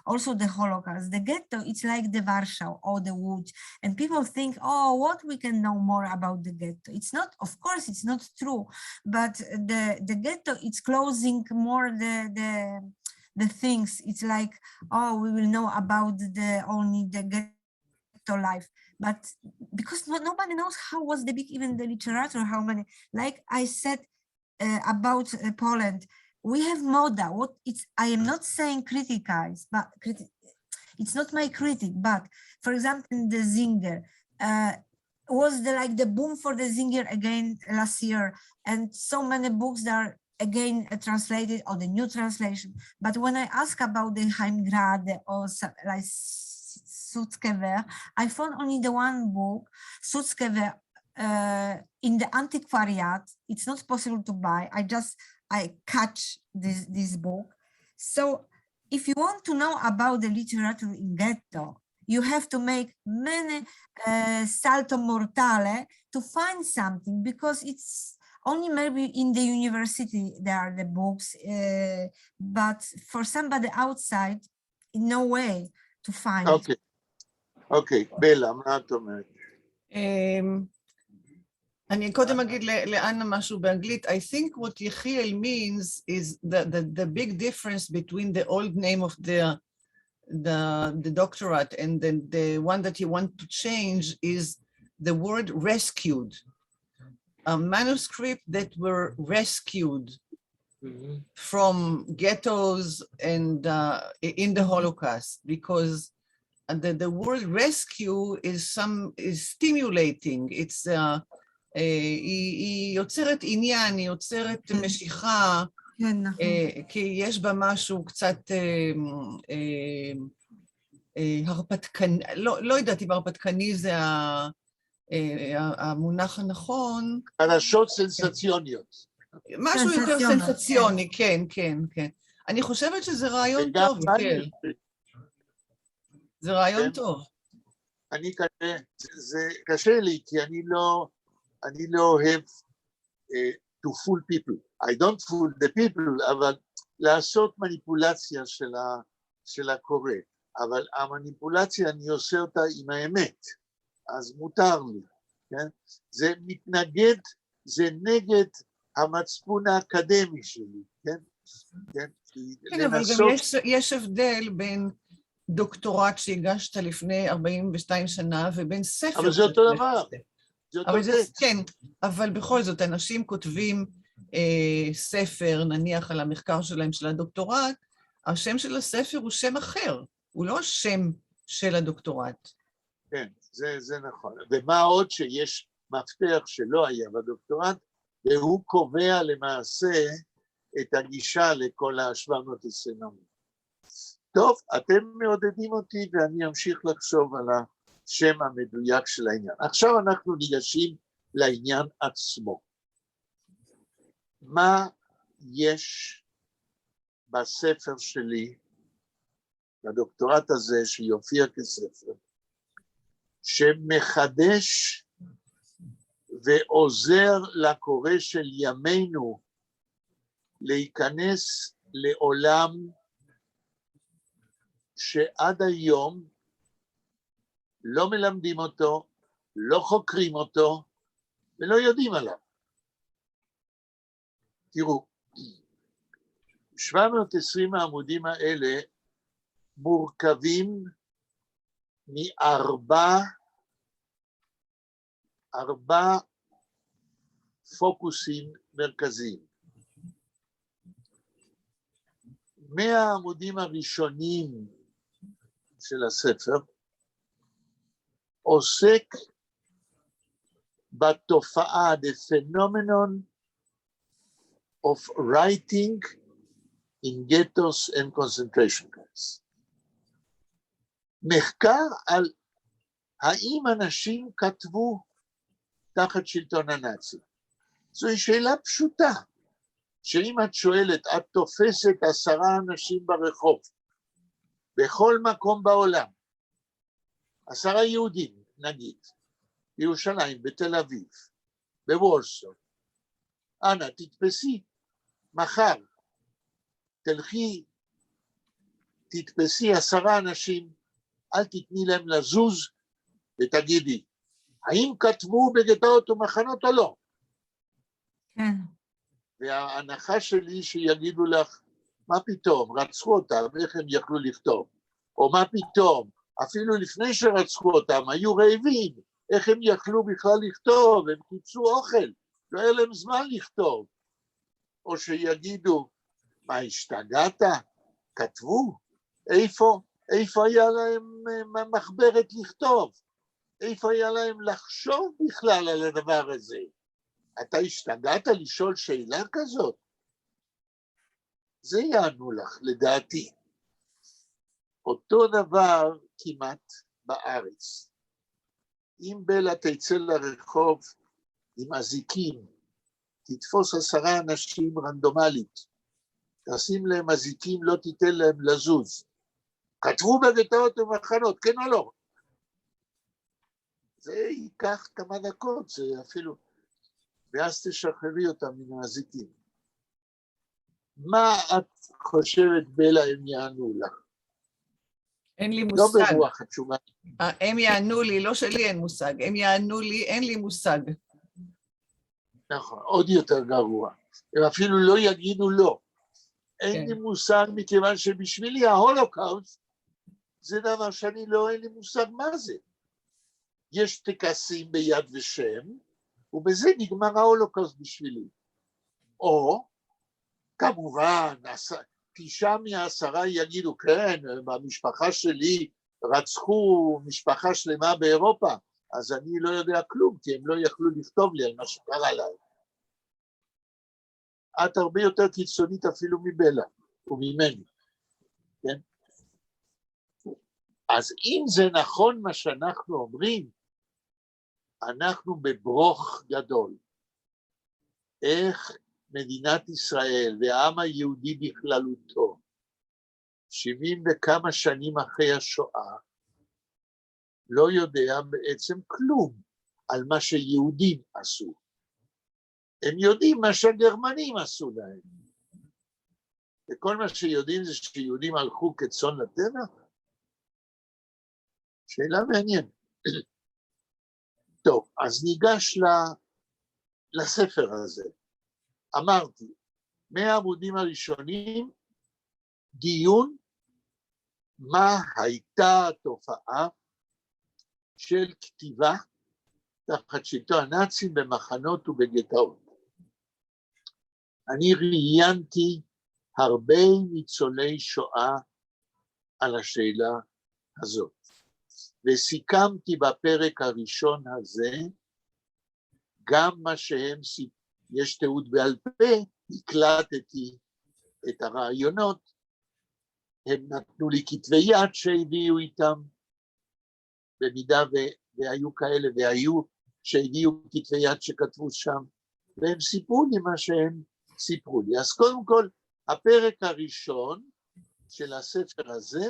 also the Holocaust. The ghetto, it's like the Warsaw or the Łódź, and people think, oh, what we can know more about the ghetto. It's not, of course, it's not true, but the ghetto, it's closing more the things. It's like, oh, we will know about only the ghetto life, but because nobody knows how was the big, even the literature, how many, like I said about Poland, we have Moda. What it's, I am not saying criticize, but it's not my critic, but for example, the Zinger, was like the boom for the Zinger again last year, and so many books that are again translated or the new translation. But when I ask about the Heimgrade or like Sutzkever, I found only the one book, Sutzkever, in the antiquariat. It's not possible to buy. I catch this book. So if you want to know about the literature in ghetto, you have to make many salto mortale to find something, because it's only maybe in the university there are the books, but for somebody outside, no way to find. Okay, okay, בלה, מה את אומרת? אני קודם אגיד לאנה משהו באנגלית. I think what Yechiel means is the big difference between the old name of the doctorate and then the one that you want to change is the word rescued. A manuscript that were rescued from ghettos and in the Holocaust, because the word rescue is stimulating. It's היא יוצרת עניין, היא יוצרת משיכה, כי יש בה משהו קצת הרפתקני, לא יודעת אם הרפתקני זה המונח הנכון. חדשות סנסציוניות. משהו יותר סנסציוני, כן, כן, כן. אני חושבת שזה רעיון טוב, כן. זה רעיון טוב. זה קשה לי, כי אני לא אוהב to fool people. I don't fool the people, אבל לעשות מניפולציה של הקורא. אבל המניפולציה אני עושה אותה עם האמת, אז מותר לי. כן? זה מתנגד, זה נגד המצפון האקדמי שלי. כן? כן? כן, אבל גם יש הבדל בין דוקטורט שהגשת לפני 42 שנה ובין ספר. אבל זה אותו דבר. כן, אבל בכל זאת, אנשים כותבים ספר, נניח על המחקר שלהם של הדוקטורט, השם של הספר הוא שם אחר, הוא לא השם של הדוקטורט. כן, זה נכון. ומה עוד שיש מפתח שלא היה בדוקטורט, והוא קובע למעשה את הגישה לכל ה-720 עמוד. טוב, אתם מעודדים אותי ואני אמשיך לחשוב על השם המדויק של העניין. עכשיו אנחנו ניגשים לעניין עצמו. מה יש בספר שלי, בדוקטורט הזה שיופיע כספר, שמחדש ועוזר לקורא של ימינו להיכנס לעולם שעד היום לא מלמדים אותו, לא חוקרים אותו, ולא יודעים עליו. תראו, 720 העמודים האלה מורכבים מארבע פוקוסים מרכזיים. העמודים הראשונים של הספר עוסק בתופעה, the phenomenon of writing in ghettos and concentration camps. מחקר על האם אנשים כתבו תחת שלטון הנאצי. זוהי שאלה פשוטה, שאם את שואלת, את תופסת 10 אנשים ברחוב, בכל מקום בעולם, 10 יהודים, נגיד, בירושלים, בתל אביב, בוורסו, אנא, תתפסי, מחר, תלכי, תתפסי 10 אנשים, אל תתני להם לזוז, ותגידי, האם כתבו בגטאות ומחנות או לא? כן. וההנחה שלי שיגידו לך, מה פתאום, רצחו אותם, איך הם יכלו לכתוב? או מה פתאום, אפילו לפני שרצחו אותם, היו רעבים, איך הם יכלו בכלל לכתוב? הם קיצו אוכל, לא היה להם זמן לכתוב. או שיגידו, מה, השתגעת? כתבו? איפה היה להם מחברת לכתוב? איפה היה להם לחשוב בכלל על הדבר הזה? אתה השתגעת לשאול שאלה כזאת? זה יענו לך, לדעתי. אותו דבר כמעט בארץ. אם בלה תצא לרחוב עם אזיקים, תתפוס 10 אנשים רנדומלית, תשים להם אזיקים, לא תיתן להם לזוז. כתבו בגטאות ומחנות, כן או לא? זה ייקח כמה דקות, זה אפילו, ואז תשחררי אותם מן האזיקים. מה את חושבת, בלה, הם יענו לך? אין לי לא מושג. ברוח התשובה. הם יענו לי, לא שלי אין מושג, הם יענו לי, אין לי מושג. נכון, עוד יותר גרוע. הם אפילו לא יגידו לא. אין לי מושג מכיוון שבשבילי ההולוקאוסט זה דבר שאני לא, אין לי מושג מה זה. יש טקסים ביד ושם, ובזה נגמר ההולוקאוסט בשבילי. או, כמובן, 9 מ10 יגידו, כן, במשפחה שלי רצחו משפחה שלמה באירופה, אז אני לא יודע כלום, כי הם לא יכלו לכתוב לי על מה שקרה להם. את הרבה יותר קיצונית אפילו מבלה, וממני, כן? אז אם זה נכון מה שאנחנו אומרים, אנחנו בברוך גדול. איך מדינת ישראל והעם היהודי בכללותו, 70 וכמה שנים אחרי השואה, לא יודע בעצם כלום על מה שיהודים עשו. הם יודעים מה שהגרמנים עשו להם. וכל מה שיודעים זה שיהודים הלכו כצאן לטבח? שאלה מעניינת. טוב, אז ניגש לספר הזה. אמרתי, 100 העמודים הראשונים, דיון מה הייתה התופעה של כתיבה תחת שלטון הנאצים במחנות ובגטאות. אני ראיינתי הרבה ניצולי שואה על השאלה הזאת, וסיכמתי בפרק הראשון הזה גם מה שהם, יש תיעוד בעל פה, הקלטתי את הרעיונות, הם נתנו לי כתבי יד שהביאו איתם, במידה והיו כאלה, והיו שהביאו כתבי יד שכתבו שם, והם סיפרו לי מה שהם סיפרו לי. אז קודם כל, הפרק הראשון של הספר הזה,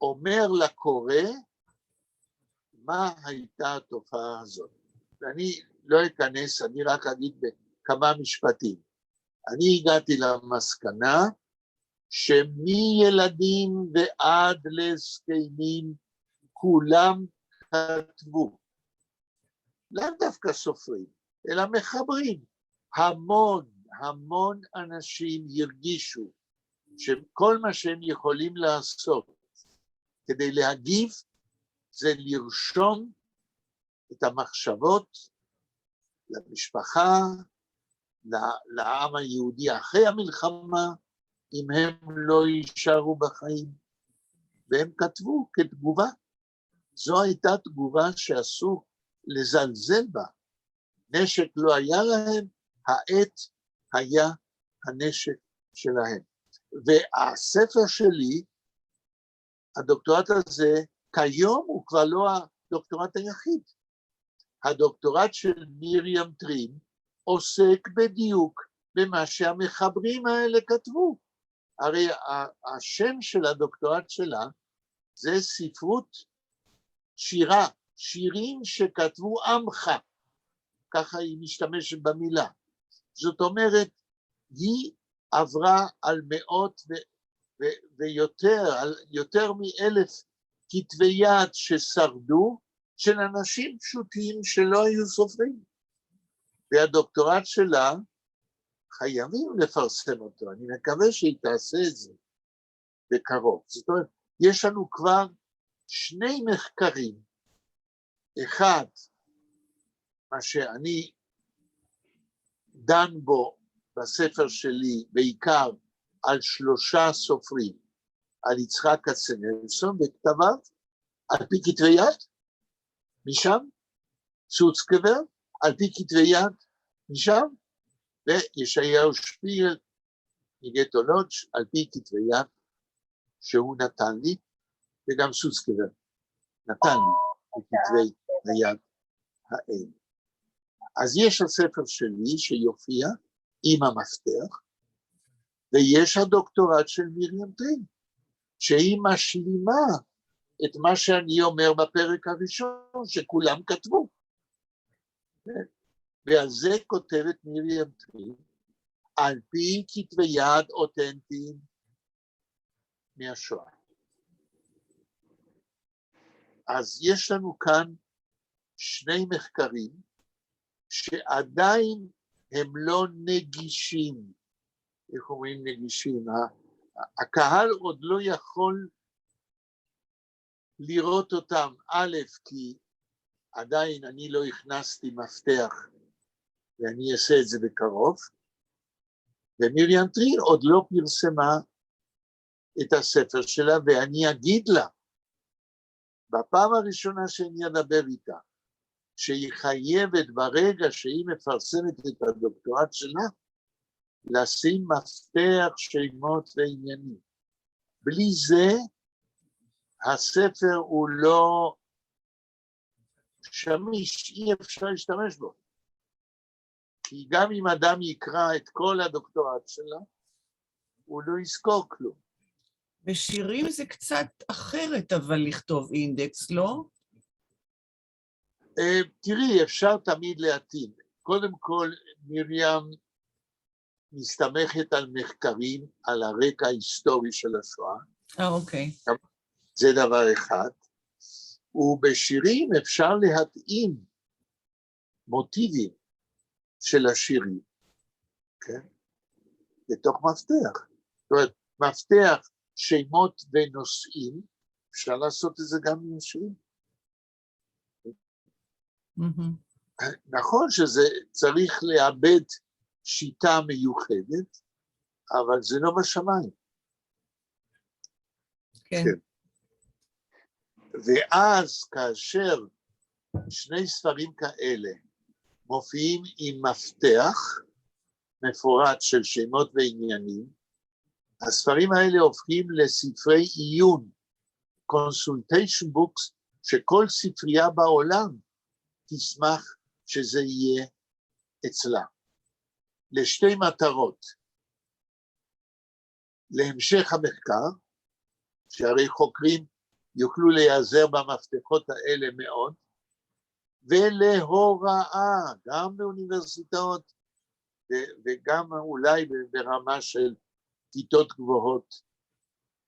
אומר לקורא מה הייתה התופעה הזאת. ואני לא אכנס, אני רק אגיד בכמה משפטים. אני הגעתי למסקנה שמילדים ועד לזקנים כולם כתבו. לא דווקא סופרים, אלא מחברים. המון אנשים ירגישו שכל מה שהם יכולים לעשות כדי להגיב זה לרשום את המחשבות למשפחה, לעם היהודי אחרי המלחמה, אם הם לא יישארו בחיים. והם כתבו כתגובה. זו הייתה תגובה שאסור לזלזל בה. נשק לא היה להם, העט היה הנשק שלהם. והספר שלי, הדוקטורט הזה, כיום הוא כבר לא הדוקטורט היחיד. הדוקטורט של מרים טרים עוסק בדיוק במה שהמחברים האלה כתבו. הרי השם של הדוקטורט שלה זה ספרות שירה, שירים שכתבו עמך, ככה היא משתמשת במילה. זאת אומרת, היא עברה על מאות ויותר, על יותר מ1,000 כתבי יד ששרדו, של אנשים פשוטים שלא היו סופרים. והדוקטורט שלה, חייבים לפרסם אותו, אני מקווה שהיא תעשה את זה בקרוב. זאת אומרת, יש לנו כבר 2 מחקרים, אחד, מה שאני דן בו בספר שלי, בעיקר על 3 סופרים, על יצחק כצנלסון בכתביו, על פי כתבי יד, משם, צוצקבר, על פי כתבי יד, משם, וישעיהו שפיגל, מגטו לודג' על פי כתבי יד, שהוא נתן לי, וגם סוצקבר נתן לי בכתבי היד האלה. אז יש הספר שלי שיופיע עם המפתח, ויש הדוקטורט של מרים טרים, שהיא משלימה את מה שאני אומר בפרק הראשון, שכולם כתבו. ועל זה כותבת מרים טרים, על פי כתבי יד אותנטיים מהשואה. אז יש לנו כאן 2 מחקרים, שעדיין הם לא נגישים. איך אומרים נגישים? הקהל עוד לא יכול לראות אותם, א', כי עדיין אני לא הכנסתי מפתח, ואני אעשה את זה בקרוב, ומרים טרים עוד לא פרסמה את הספר שלה, ואני אגיד לה, בפעם הראשונה שאני אדבר איתה, שהיא חייבת ברגע שהיא מפרסמת את הדוקטורט שלה, לשים מפתח שמות ועניינים. בלי זה, הספר הוא לא שמיש, אי אפשר להשתמש בו. כי גם אם אדם יקרא את כל הדוקטורט שלה, הוא לא יזכור כלום. בשירים זה קצת אחרת, אבל לכתוב אינדקס, לא? תראי, אפשר תמיד להתאים. קודם כל, מרים מסתמכת על מחקרים, על הרקע ההיסטורי של השואה. אוקיי. זה דבר אחד. ובשירים אפשר להתאים מוטיבים של השירים, כן? לתוך מפתח. זאת אומרת, מפתח שמות ונושאים, אפשר לעשות את זה גם עם שירים. נכון שזה צריך לאבד שיטה מיוחדת, אבל זה לא בשמיים. כן. ואז כאשר 2 ספרים כאלה מופיעים עם מפתח מפורט של שמות ועניינים, הספרים האלה הופכים לספרי עיון, consultation books, שכל ספרייה בעולם תשמח שזה יהיה אצלה. לשתי מטרות, להמשך המחקר, שהרי חוקרים יוכלו להיעזר במפתחות האלה מאוד, ולהוראה, גם באוניברסיטאות, וגם אולי ברמה של כיתות גבוהות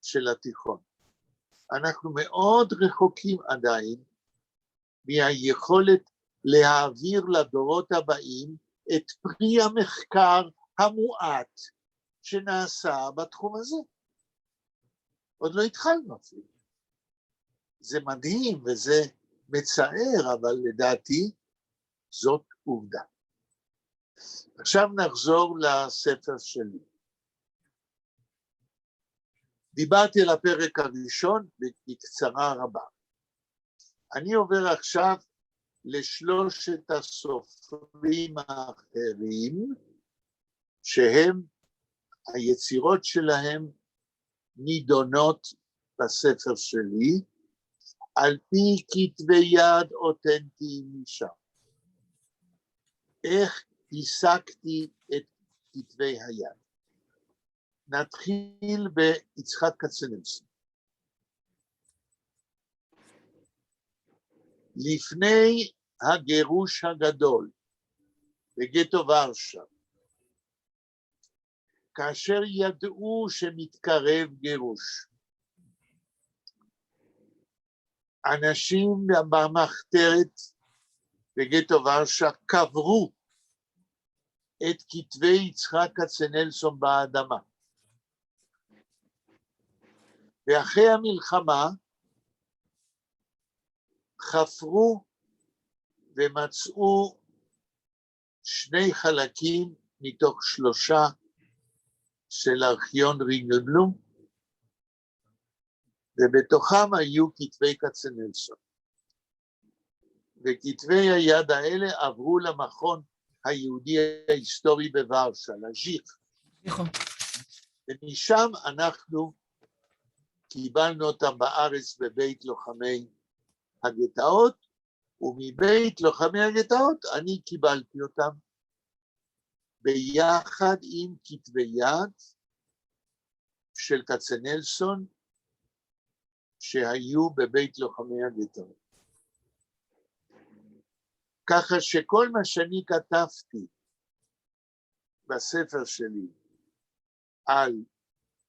של התיכון. אנחנו מאוד רחוקים עדיין מהיכולת להעביר לדורות הבאים את פרי המחקר המועט שנעשה בתחום הזה. עוד לא התחלנו אפילו. זה מדהים וזה מצער, אבל לדעתי זאת עובדה. עכשיו נחזור לספר שלי. דיברתי על הפרק הראשון בקצרה רבה. אני עובר עכשיו לשלושת הסופרים האחרים, שהם, היצירות שלהם נידונות בספר שלי, על פי כתבי יד אותנטיים משם. איך הסקתי את כתבי היד? נתחיל ביצחק כצנלסון. לפני הגירוש הגדול בגטו ורשה, כאשר ידעו שמתקרב גירוש, אנשים במחתרת בגטו ורשה קברו את כתבי יצחק כצנלסון באדמה. ואחרי המלחמה חפרו ומצאו 2 חלקים מתוך 3 של ארכיון רינגלבלום, ובתוכם היו כתבי כצנלסון. וכתבי היד האלה עברו למכון היהודי ההיסטורי בוורשה, לז'יך. ומשם אנחנו קיבלנו אותם בארץ בבית לוחמי הגטאות, ומבית לוחמי הגטאות אני קיבלתי אותם ביחד עם כתבי יד של כצנלסון שהיו בבית לוחמי הגטאות. ככה שכל מה שאני כתבתי בספר שלי על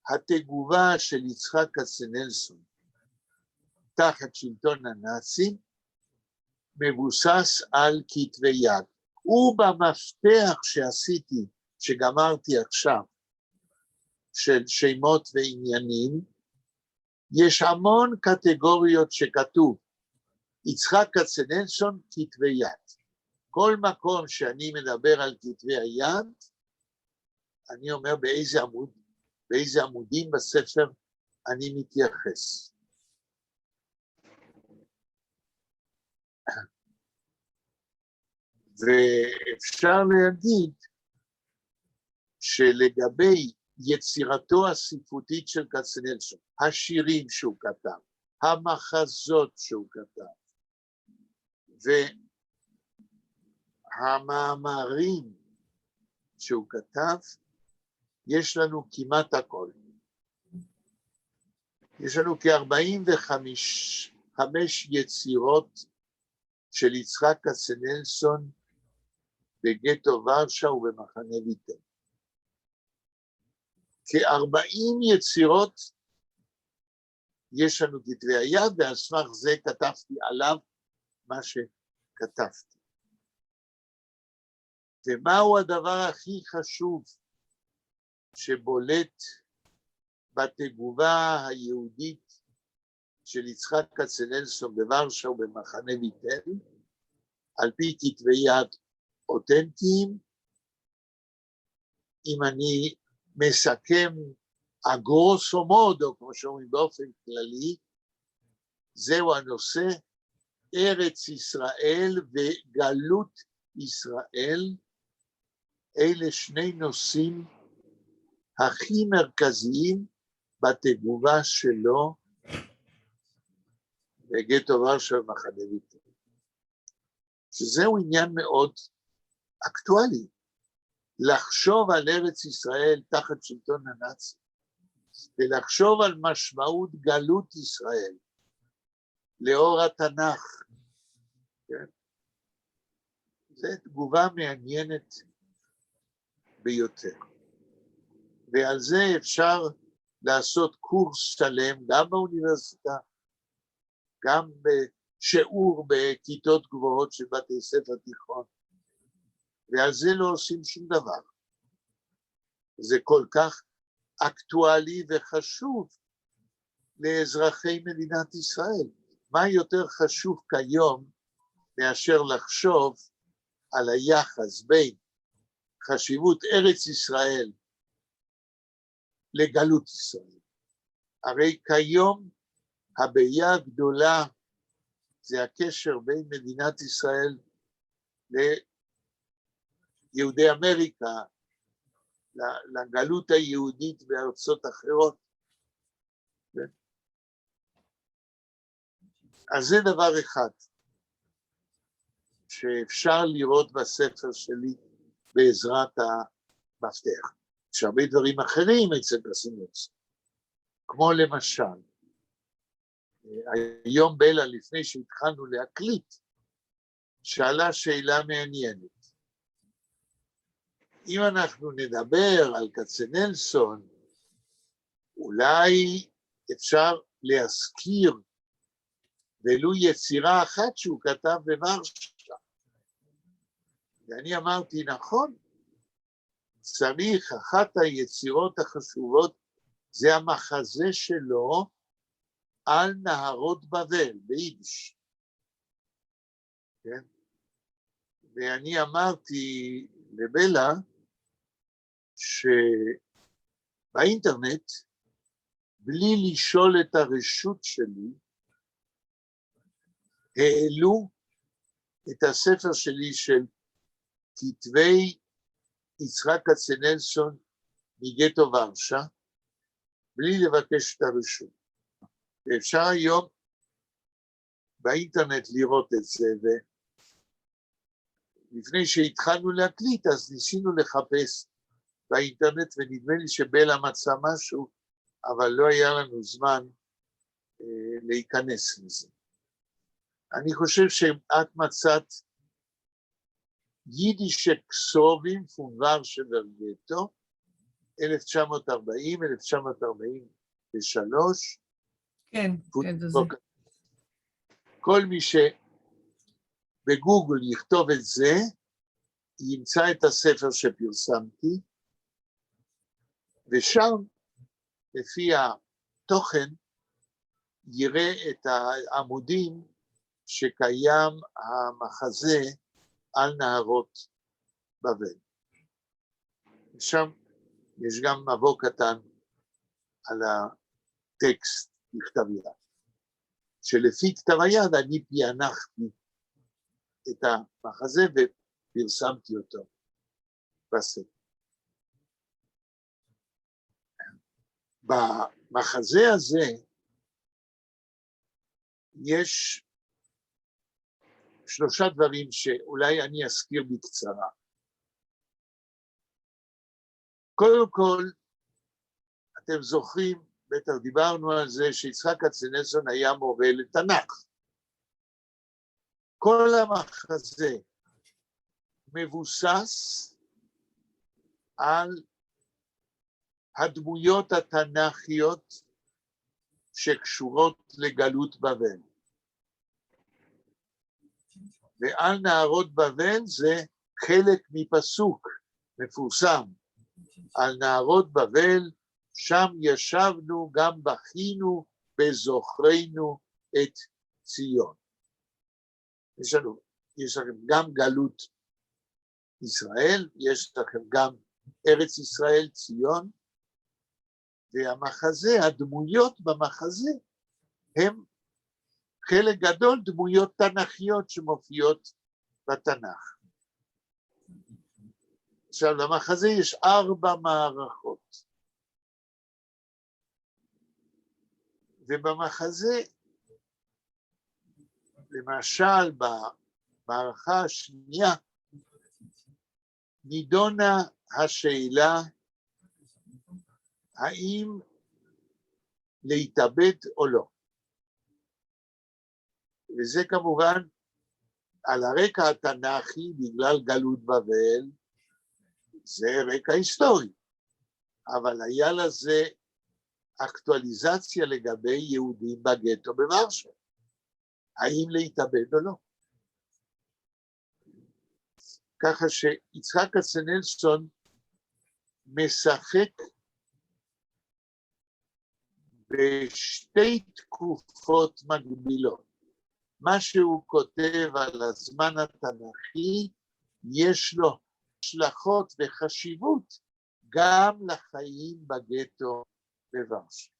התגובה של יצחק כצנלסון תחת שלטון הנאצי, מבוסס על כתבי יד. ובמפתח שעשיתי, שגמרתי עכשיו, של שמות ועניינים, יש המון קטגוריות שכתוב, יצחק כצנלסון כתבי יד. כל מקום שאני מדבר על כתבי היד, אני אומר באיזה עמודים בספר אני מתייחס. ואפשר להגיד שלגבי יצירתו הספרותית של כצנלסון, השירים שהוא כתב, המחזות שהוא כתב, והמאמרים שהוא כתב, יש לנו כמעט הכל. יש לנו כ-45 יצירות של יצחק כצנלסון בגטו ורשה ובמחנה ויטל. כ-40 יצירות יש לנו כתבי היד, ועל סמך זה כתבתי עליו מה שכתבתי. ומהו הדבר הכי חשוב שבולט בתגובה היהודית של יצחק כצנלסון בוורשה ובמחנה ויטל, על פי כתבי יד אותנטיים? אם אני מסכם הגרוסו מודו, כמו שאומרים באופן כללי, זהו הנושא, ארץ ישראל וגלות ישראל, אלה 2 נושאים הכי מרכזיים בתגובה שלו בגטו ורשה ובמחנה ויטל. שזהו עניין מאוד אקטואלי, לחשוב על ארץ ישראל תחת שלטון הנאצי, ולחשוב על משמעות גלות ישראל לאור התנ"ך. כן? זו תגובה מעניינת ביותר. ועל זה אפשר לעשות קורס שלם, גם באוניברסיטה, גם בשיעור בכיתות גבוהות של בתי ספר תיכון, ועל זה לא עושים שום דבר. זה כל כך אקטואלי וחשוב לאזרחי מדינת ישראל. מה יותר חשוב כיום מאשר לחשוב על היחס בין חשיבות ארץ ישראל לגלות ישראל. הרי כיום הבעיה הגדולה זה הקשר בין מדינת ישראל ליהודי אמריקה, לגלות היהודית בארצות אחרות. אז זה דבר אחד שאפשר לראות בספר שלי בעזרת המפתח. יש הרבה דברים אחרים אצל קצנלסון, כמו למשל, היום בלה, לפני שהתחלנו להקליט, שאלה שאלה מעניינת. אם אנחנו נדבר על קצנלסון, אולי אפשר להזכיר ולו יצירה אחת שהוא כתב בוורשה. ואני אמרתי, נכון, צריך, אחת היצירות החשובות זה המחזה שלו על נהרות בבל, ביידיש. כן? ואני אמרתי לבלה שבאינטרנט, בלי לשאול את הרשות שלי, העלו את הספר שלי של כתבי יצחק קצנלסון מגטו ורשה, בלי לבקש את הרשות. ואפשר היום באינטרנט לראות את זה, ולפני שהתחלנו להקליט, אז ניסינו לחפש באינטרנט, ונדמה לי שבלה מצא משהו, אבל לא היה לנו זמן להיכנס לזה. אני חושב שאת מצאת יידיש כסובים פון ורשה וגטו, 1940-1943. כן, כן, זה. כל מי שבגוגל יכתוב את זה, ימצא את הספר שפרסמתי, ושם, לפי התוכן, יראה את העמודים שקיים המחזה על נהרות בבל. שם יש גם מבוא קטן על הטקסט בכתב יד, שלפי כתב היד אני פענחתי את המחזה ופרסמתי אותו בספר. במחזה הזה יש שלושה דברים שאולי אני אזכיר בקצרה. קודם כל, אתם זוכרים, בטח דיברנו על זה, שיצחק קצנלסון היה מורה לתנ"ך. כל המחזה מבוסס על הדמויות התנ"כיות שקשורות לגלות בבל. ועל נהרות בבל זה חלק מפסוק מפורסם. על נהרות בבל, שם ישבנו, גם בכינו בזוכרנו את ציון. יש לכם גם גלות ישראל, יש לכם גם ארץ ישראל, ציון, והמחזה, הדמויות במחזה, הם חלק גדול דמויות תנ"כיות שמופיעות בתנ"ך. עכשיו, למחזה יש 4 מערכות. ובמחזה, למשל, במערכה השנייה, נידונה השאלה האם להתאבד או לא. וזה כמובן על הרקע התנ"כי בגלל גלות בבל, זה רקע היסטורי, אבל היה לזה אקטואליזציה לגבי יהודים בגטו בוורשה, האם להתאבד או לא. ככה שיצחק קצנלסון משחק בשתי תקופות מקבילות. מה שהוא כותב על הזמן התנ"כי, יש לו השלכות וחשיבות גם לחיים בגטו בוורשה.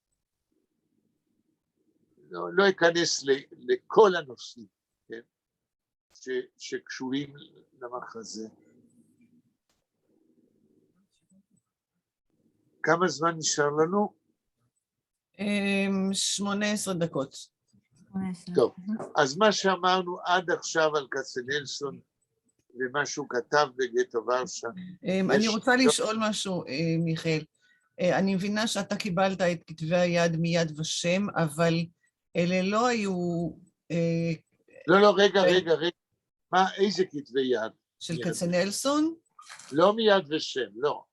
לא אכנס לכל הנושאים, כן? שקשורים למחזה. כמה זמן נשאר לנו? 18 דקות. טוב, אז מה שאמרנו עד עכשיו על כצנלסון, ומה שהוא כתב בגטו ורשה. אני רוצה לשאול משהו, מיכאל. אני מבינה שאתה קיבלת את כתבי היד מיד ושם, אבל אלה לא היו... לא, רגע. מה, איזה כתבי יד? של כצנלסון? לא מיד ושם, לא.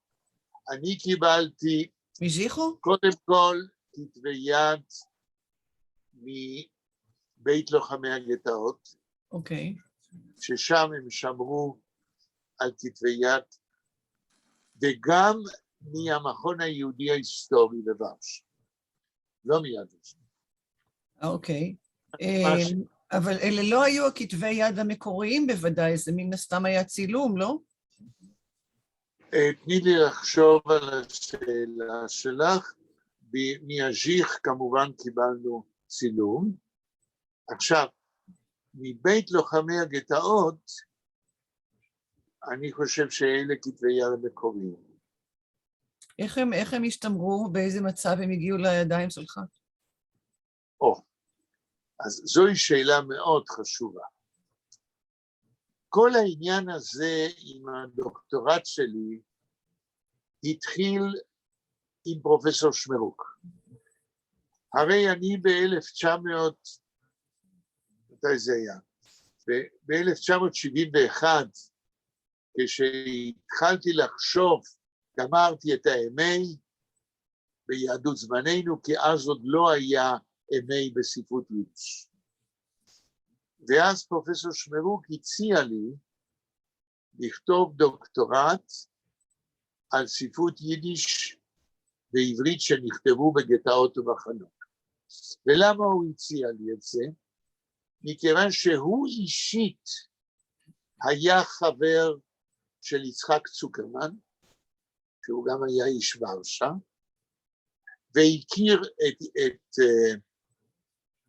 אני קיבלתי... מז'יחו? קודם כל, כתבי יד מבית לוחמי הגטאות. אוקיי. ששם הם שמרו על כתבי יד, וגם מהמכון היהודי ההיסטורי בוורשה. לא מיד ושם. אוקיי. אבל אלה לא היו הכתבי יד המקוריים בוודאי, זה מן הסתם היה צילום, לא? תני לי לחשוב על השאלה שלך. מהז'יך כמובן קיבלנו צילום. עכשיו, מבית לוחמי הגטאות, אני חושב שאלה כתבי יד המקוריים. איך הם השתמרו? באיזה מצב הם הגיעו לידיים שלך? אז זוהי שאלה מאוד חשובה. כל העניין הזה עם הדוקטורט שלי התחיל עם פרופסור שמרוק. הרי אני מתי זה היה? ב-1971, כשהתחלתי לחשוב, גמרתי את ה-MA ביהדות זמננו, כי אז עוד לא היה MA בספרות יידיש. ואז פרופסור שמרוק הציע לי לכתוב דוקטורט על ספרות יידיש בעברית שנכתבו בגטאות ובחנות. ולמה הוא הציע לי את זה? מכיוון שהוא אישית היה חבר של יצחק צוקרמן, שהוא גם היה איש ורשה, והכיר את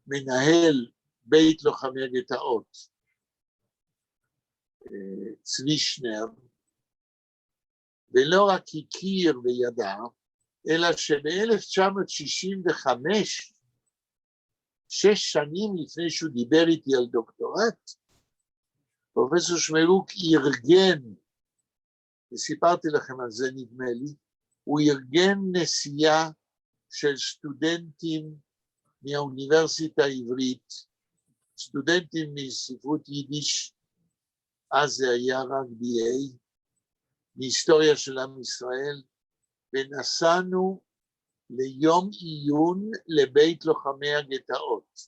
מנהל בית לוחמי הגטאות, צבי שנר, ולא רק הכיר וידע, אלא שב-1965, 6 שנים לפני שהוא דיבר איתי על דוקטורט, פרופסור שמרוק ארגן, וסיפרתי לכם על זה נדמה לי, הוא ארגן נסיעה של סטודנטים מהאוניברסיטה העברית, סטודנטים מספרות יידיש, אז זה היה רק BA, מהיסטוריה של עם ישראל, ונסענו ליום עיון לבית לוחמי הגטאות,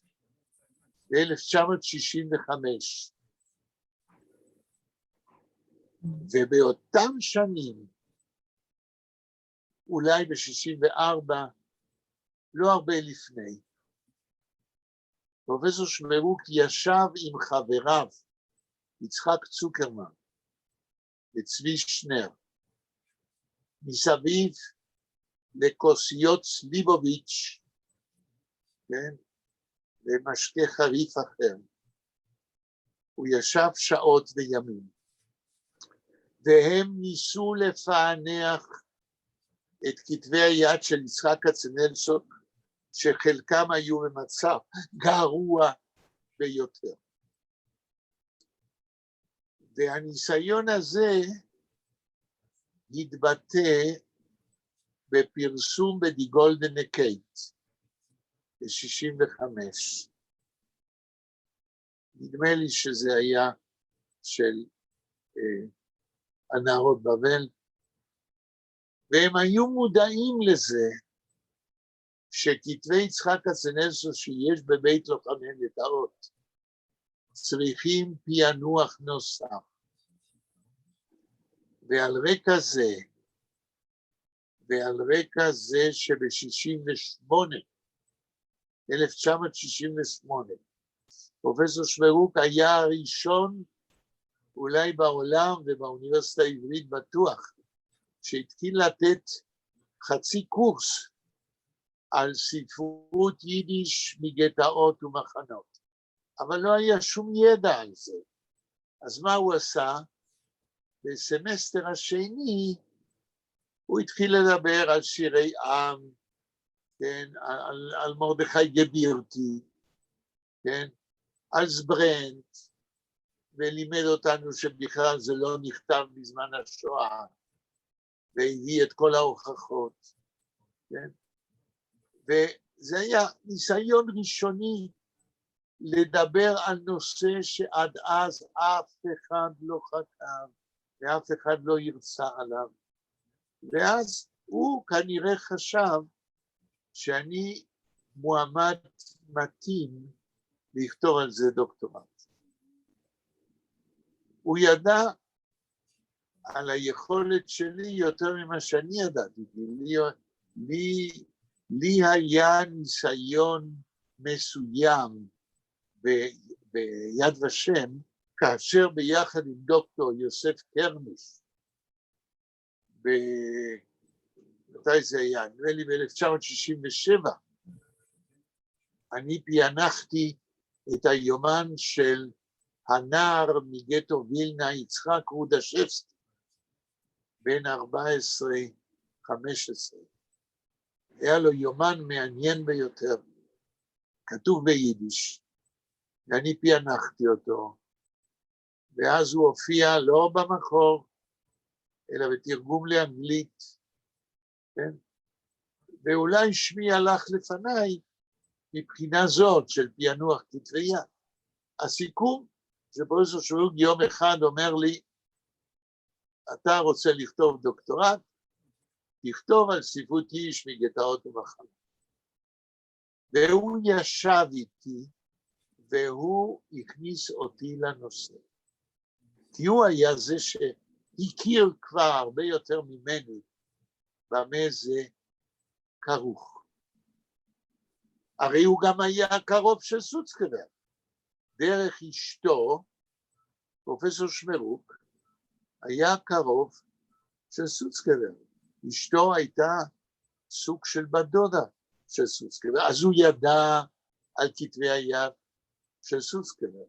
ב-1965. ובאותם שנים, אולי ב-64, לא הרבה לפני, פרופסור שמרוק ישב עם חבריו, יצחק צוקרמן וצבי שנר, מסביב לכוסיות סליבוביץ', כן, ומשקה חריף אחר. הוא ישב שעות וימים, והם ניסו לפענח את כתבי היד של יצחק כצנלסון, שחלקם היו במצב גרוע ביותר. והניסיון הזה התבטא בפרסום בדי גולדנה קייט ב-65. נדמה לי שזה היה של הנערות בבל, והם היו מודעים לזה שכתבי יצחק כצנלסון שיש בבית לוחמי הגטאות צריכים פענוח נוסף. ועל רקע זה שב-68, 1968, פרופסור שמרוק היה הראשון, אולי בעולם ובאוניברסיטה העברית בטוח, שהתחיל לתת חצי קורס על ספרות יידיש מגטאות ומחנות, אבל לא היה שום ידע על זה. אז מה הוא עשה? בסמסטר השני הוא התחיל לדבר על שירי עם, כן, על מרדכי גבירתי, כן, על זברנט, ולימד אותנו שבכלל זה לא נכתב בזמן השואה, והביא את כל ההוכחות, כן? וזה היה ניסיון ראשוני לדבר על נושא שעד אז אף אחד לא חקר, ואף אחד לא ירצה עליו. ואז הוא כנראה חשב שאני מועמד מתאים לכתוב על זה דוקטורט. הוא ידע על היכולת שלי יותר ממה שאני ידעתי, לי היה ניסיון מסוים ביד ושם, כאשר ביחד עם דוקטור יוסף קרמש, מתי זה היה? נראה לי ב-1967, אני פענחתי את היומן של הנער מגטו וילנה, יצחק רודשבסקי, בן 14-15. היה לו יומן מעניין ביותר, כתוב ביידיש, ואני פענחתי אותו, ואז הוא הופיע לא במקור, אלא בתרגום לאנגלית, כן? ואולי שמי הלך לפניי מבחינה זאת של פענוח כתבי יד. הסיכום זה פרופסור שוויג יום אחד אומר לי, אתה רוצה לכתוב דוקטורט, תכתוב על ספרות יידיש מגטאות ומחנות. והוא ישב איתי, והוא הכניס אותי לנושא. כי הוא היה זה שהכיר כבר הרבה יותר ממני, במה זה כרוך. הרי הוא גם היה קרוב של סוצקבר. דרך אשתו, פרופסור שמרוק, היה קרוב של סוצקבר. אשתו הייתה סוג של בת דודה של סוצקבר, אז הוא ידע על כתבי היד של סוצקבר.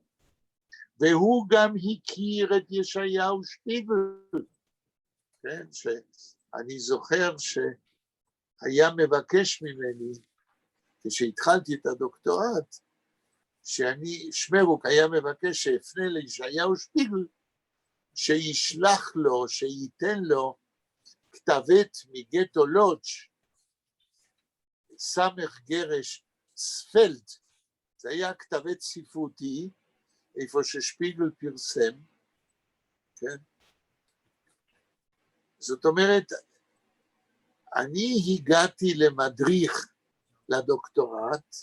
והוא גם הכיר את ישעיהו שפיגל, כן, שאני זוכר שהיה מבקש ממני, כשהתחלתי את הדוקטורט, שמרוק היה מבקש שאפנה לישעיהו שפיגל, שישלח לו, שייתן לו כתבת מגטו לודג' סמך גרש ספלד, זה היה כתבת ספרותי, איפה ששפיגל פרסם, כן? זאת אומרת, אני הגעתי למדריך לדוקטורט,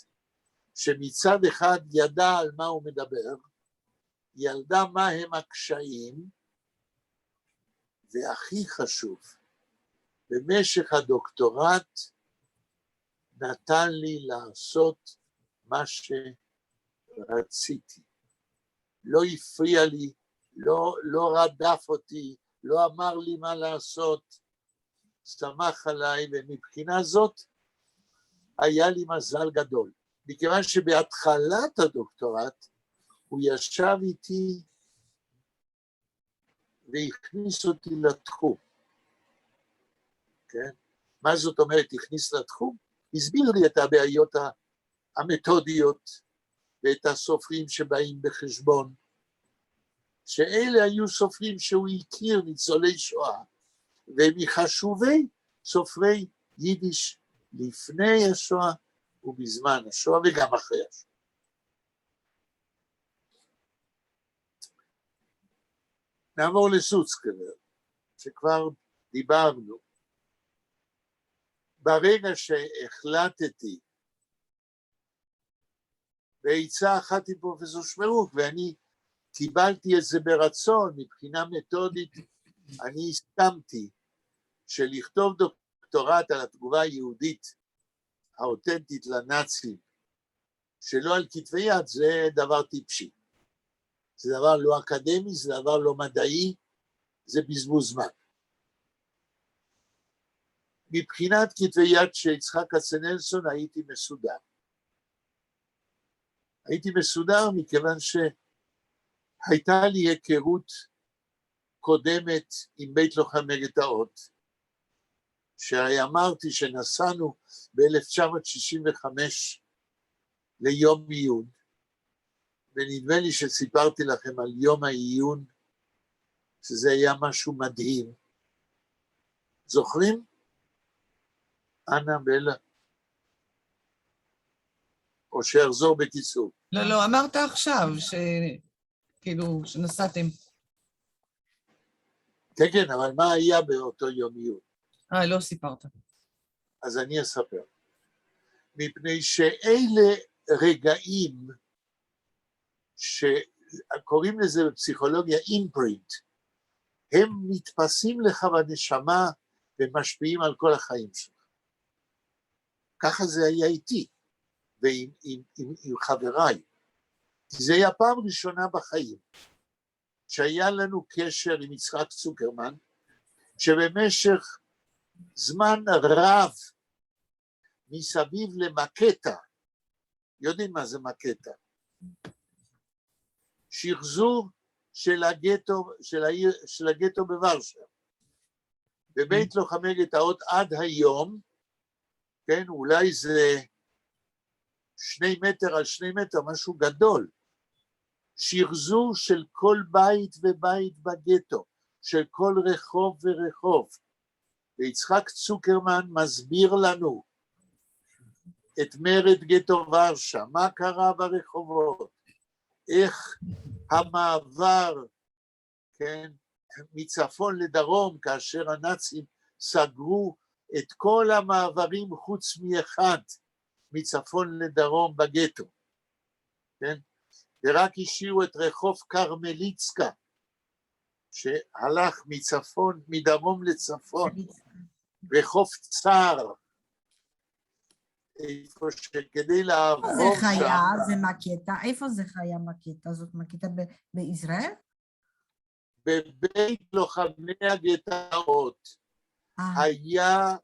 שמצד אחד ידע על מה הוא מדבר, ידע מה הם הקשיים, והכי חשוב, במשך הדוקטורט נתן לי לעשות מה שרציתי. לא הפריע לי, לא רדף אותי, לא אמר לי מה לעשות, שמח עליי, ומבחינה זאת היה לי מזל גדול. מכיוון שבהתחלת הדוקטורט הוא ישב איתי והכניס אותי לתחום. כן? מה זאת אומרת הכניס לתחום? הסביר לי את הבעיות המתודיות ואת הסופרים שבאים בחשבון, שאלה היו סופרים שהוא הכיר, ניצולי שואה, ומחשובי סופרי יידיש לפני השואה ובזמן השואה וגם אחרי השואה. נעבור לסוצקבר, שכבר דיברנו. ברגע שהחלטתי, בעצה אחת עם פרופסור שמרוק, ואני קיבלתי את זה ברצון, מבחינה מתודית, אני הסכמתי שלכתוב דוקטורט על התגובה היהודית האותנטית לנאצים, שלא על כתבי יד, זה דבר טיפשי. זה דבר לא אקדמי, זה דבר לא מדעי, זה בזבוז זמן. מבחינת כתבי יד של יצחק כצנלסון הייתי מסודר. הייתי מסודר מכיוון שהייתה לי היכרות קודמת עם בית לוחמי גטאות, שאמרתי שנסענו ב-1965 ליום עיון, ונדמה לי שסיפרתי לכם על יום העיון, שזה היה משהו מדהים. זוכרים? אנה בלה? או שאחזור בקיצור? לא, אמרת עכשיו כאילו, שנסעתם. כן, כן, אבל מה היה באותו יום עיון? לא סיפרת. אז אני אספר. מפני שאלה רגעים שקוראים לזה בפסיכולוגיה אימפרינט, הם נתפסים לך בנשמה ומשפיעים על כל החיים שלך. ככה זה היה איתי ועם חבריי. זה היה פעם ראשונה בחיים שהיה לנו קשר עם יצחק צוקרמן, שבמשך זמן רב מסביב למקטה, יודעים מה זה מקטה? שחזור של הגטו בוורשה. בבית לוחמי גטאות עד היום, כן, אולי זה 2 מטר על 2 מטר, משהו גדול. שחזור של כל בית ובית בגטו, של כל רחוב ורחוב. ויצחק צוקרמן מסביר לנו את מרד גטו ורשה, מה קרה ברחובות, איך המעבר, כן, מצפון לדרום, כאשר הנאצים סגרו את כל המעברים חוץ מאחד, מצפון לדרום בגטו, כן? ורק השאירו את רחוב קרמליצקה, שהלך מדרום לצפון, רחוב צר, איפה שכדי לעבור שם... איפה זה חיה? זה מקטה? איפה זה חיה מקטה? זאת מקטה בישראל? בבית לוחמי הגטאות היה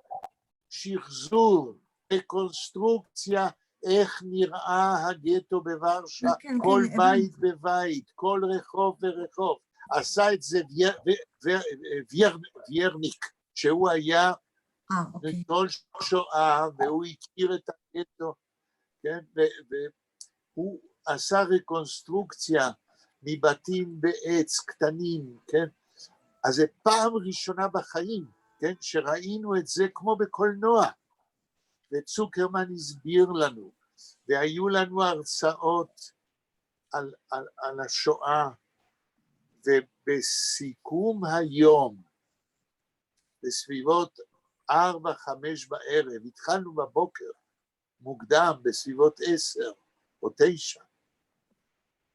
שחזור, רקונסטרוקציה, איך נראה הגטו בוורשה, כל בית בבית, כל רחוב ורחוב. עשה את זה וירניק, שהוא היה ניצול שואה, והוא הכיר את הגטו, כן? והוא עשה רקונסטרוקציה מבתים בעץ קטנים, כן? אז זה פעם ראשונה בחיים, כן? שראינו את זה כמו בקולנוע, וצוקרמן הסביר לנו, והיו לנו הרצאות על השואה, ובסיכום היום, בסביבות 4-5 בערב, התחלנו בבוקר, מוקדם, בסביבות 10 או 9,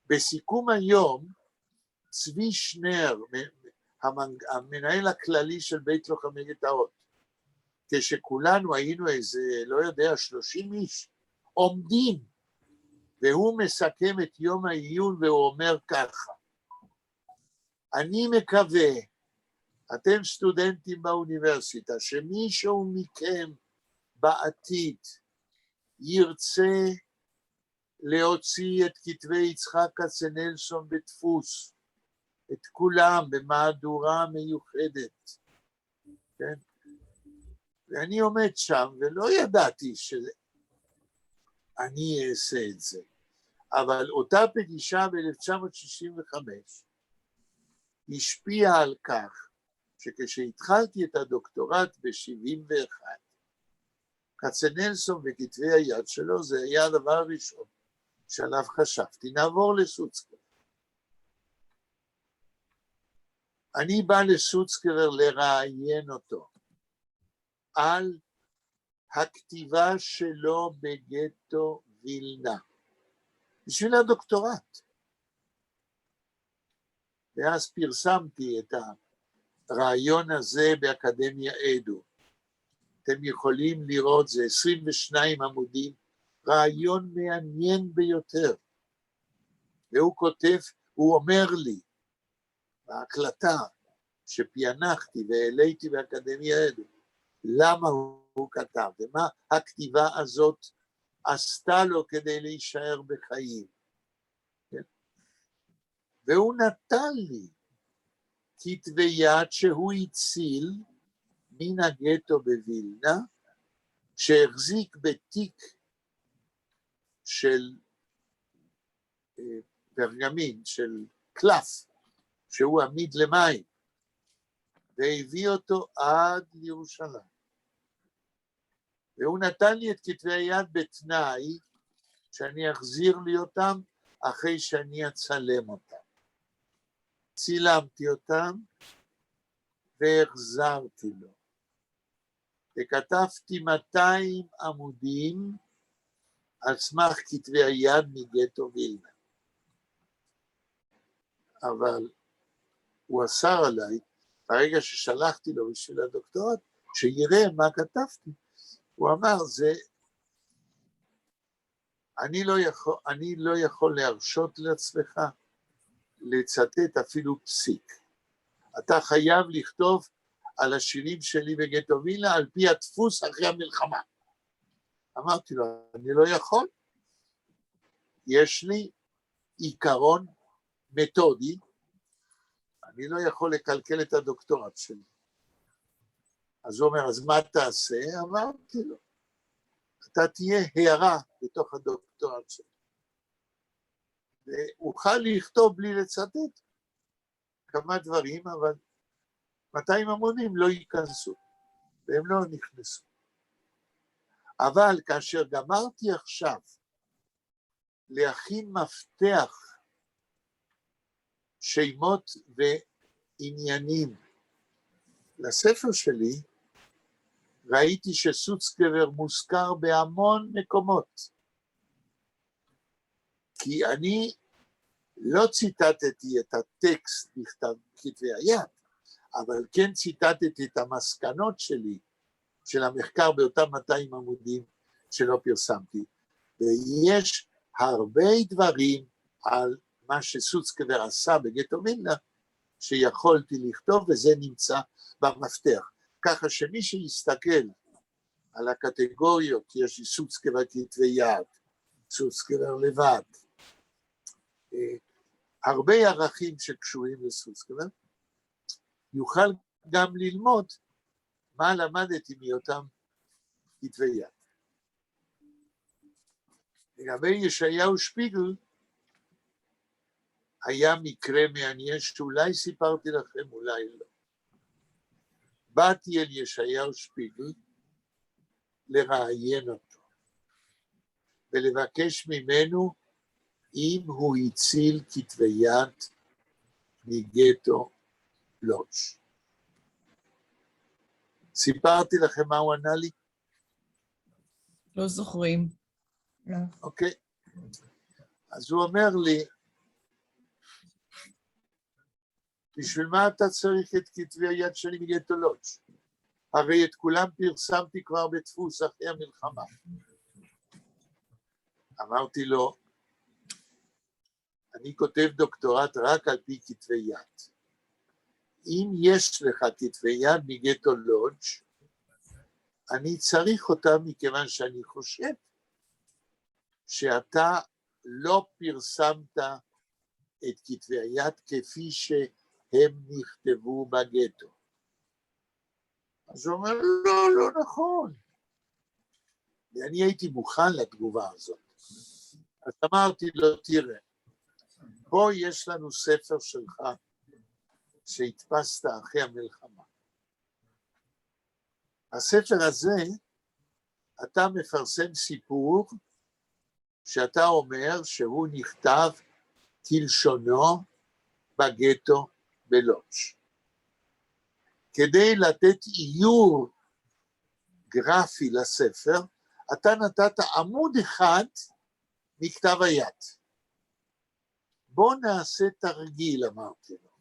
בסיכום היום, צבי שנר, המנהל הכללי של בית לוחמי גטאות, כשכולנו היינו איזה, לא יודע, 30 איש, עומדים, והוא מסכם את יום העיון והוא אומר ככה, אני מקווה, אתם סטודנטים באוניברסיטה, שמישהו מכם בעתיד ירצה להוציא את כתבי יצחק כצנלסון בדפוס, את כולם במהדורה מיוחדת, כן? ואני עומד שם ולא ידעתי שאני אעשה את זה, אבל אותה פגישה ב-1965 השפיעה על כך שכשהתחלתי את הדוקטורט ב-71, כצנלסון וכתבי היד שלו זה היה הדבר הראשון שעליו חשבתי, נעבור לסוצקרר. אני בא לסוצקרר לראיין אותו על הכתיבה שלו בגטו וילנה, בשביל הדוקטורט. ואז פרסמתי את הרעיון הזה באקדמיה אדו. אתם יכולים לראות, זה 22 עמודים, רעיון מעניין ביותר. והוא כותב, הוא אומר לי, בהקלטה שפיינחתי והעליתי באקדמיה אדו, למה הוא כתב, ומה הכתיבה הזאת עשתה לו כדי להישאר בחיים. כן? והוא נתן לי כתבי יד שהוא הציל מן הגטו בווילנה, שהחזיק בתיק של פרגמין, של קלף, שהוא עמיד למים, והביא אותו עד לירושלים. והוא נתן לי את כתבי היד בתנאי שאני אחזיר לי אותם אחרי שאני אצלם אותם. צילמתי אותם והחזרתי לו. וכתבתי 200 עמודים על סמך כתבי היד מגטו וילנה. אבל הוא אסר עליי, ברגע ששלחתי לו בשביל הדוקטורט, שיראה מה כתבתי. הוא אמר, אני לא יכול להרשות לעצמך לצטט אפילו פסיק. אתה חייב לכתוב על השירים שלי בגטו וילנה, על פי הדפוס אחרי המלחמה. אמרתי לו, אני לא יכול. יש לי עיקרון מתודי, אני לא יכול לקלקל את הדוקטורט שלי. אז הוא אומר, אז מה תעשה? אמרתי לו, אתה תהיה הערה בתוך הדוקטורט שלי. ואוכל לכתוב בלי לצטט כמה דברים, אבל 200 עמודים לא ייכנסו, והם לא נכנסו. אבל כאשר גמרתי עכשיו להכין מפתח שמות ועניינים לספר שלי, ראיתי שסוצקבר מוזכר בהמון מקומות. כי אני לא ציטטתי את הטקסט בכתב כתבי היד, אבל כן ציטטתי את המסקנות שלי, של המחקר באותם 200 עמודים שלא פרסמתי. ויש הרבה דברים על מה שסוצקבר עשה בגטו וילנה, שיכולתי לכתוב, וזה נמצא במפתח. ככה שמי שיסתכל על הקטגוריות, יש לי סוצקבר כתבי יד, סוצקבר לבד, הרבה ערכים שקשורים לסוצקבר, יוכל גם ללמוד מה למדתי מאותם כתבי יד. לגבי ישעיהו שפיגל, היה מקרה מעניין שאולי סיפרתי לכם, אולי לא. באתי אל ישעיהו שפיגל לראיין אותו, ולבקש ממנו אם הוא הציל כתבי יד מגטו לודז'. סיפרתי לכם מה הוא ענה לי? לא זוכרים. לא. אוקיי. אז הוא אומר לי, בשביל מה אתה צריך את כתבי היד שלי מגטו לודז'? הרי את כולם פרסמתי כבר בדפוס אחרי המלחמה. אמרתי לו, אני כותב דוקטורט רק על פי כתבי יד. אם יש לך כתבי יד מגטו לודז', אני צריך אותם מכיוון שאני חושב שאתה לא פרסמת את כתבי היד כפי שהם נכתבו בגטו. אז הוא אומר, לא נכון. ואני הייתי מוכן לתגובה הזאת. אז אמרתי לו, תראה, פה יש לנו ספר שלך שהדפסת אחרי המלחמה. הספר הזה, אתה מפרסם סיפור שאתה אומר שהוא נכתב כלשונו בגטו בלודז'. כדי לתת איור גרפי לספר, אתה נתת עמוד אחד מכתב היד. בוא נעשה תרגיל, אמרתי לו.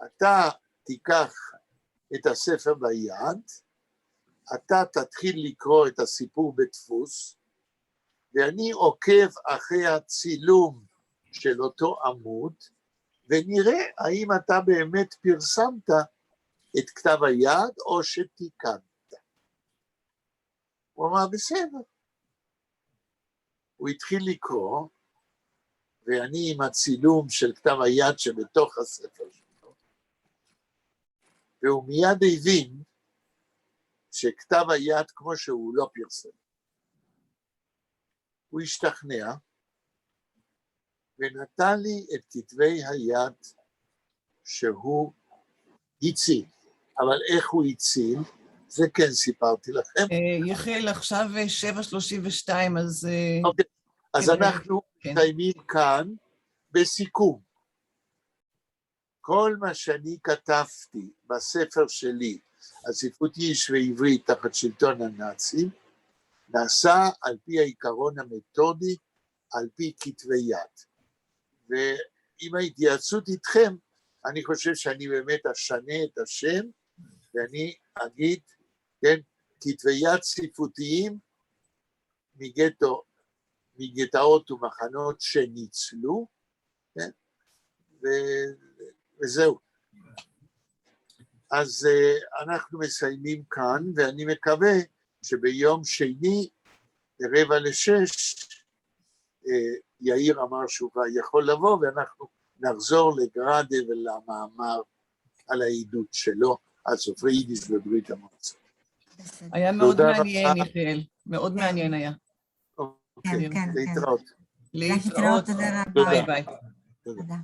אתה תיקח את הספר ביד, אתה תתחיל לקרוא את הסיפור בדפוס, ואני עוקב אחרי הצילום של אותו עמוד, ונראה האם אתה באמת פרסמת את כתב היד או שתיקנת. הוא אמר, בסדר. הוא התחיל לקרוא, ואני עם הצילום של כתב היד שבתוך הספר שלו, והוא מיד הבין שכתב היד כמו שהוא לא פרסם. הוא השתכנע, ונתן לי את כתבי היד שהוא הציל. אבל איך הוא הציל? זה כן סיפרתי לכם. יחיאל, עכשיו 7:32, אז... אוקיי, אז אנחנו מסיימים כאן בסיכום. כל מה שאני כתבתי בספר שלי, הספרות יידיש ועברית תחת שלטון הנאצים, נעשה על פי העיקרון המתודי, על פי כתבי יד. ועם ההתייעצות איתכם, אני חושב שאני באמת אשנה את השם, ואני אגיד, כן, כתבי יד ספרותיים מגטאות ומחנות שניצלו, כן? וזהו. אז אנחנו מסיימים כאן, ואני מקווה שביום שני, 5:45, יאיר אמר שהוא יכול לבוא, ואנחנו נחזור לגרדה ולמאמר על העדות שלו, על סופרי יידיש בברית המועצות. היה מאוד מעניין, יחיאל, מאוד מעניין היה. אוקיי, להתראות. להתראות, תודה רבה. ביי ביי. תודה.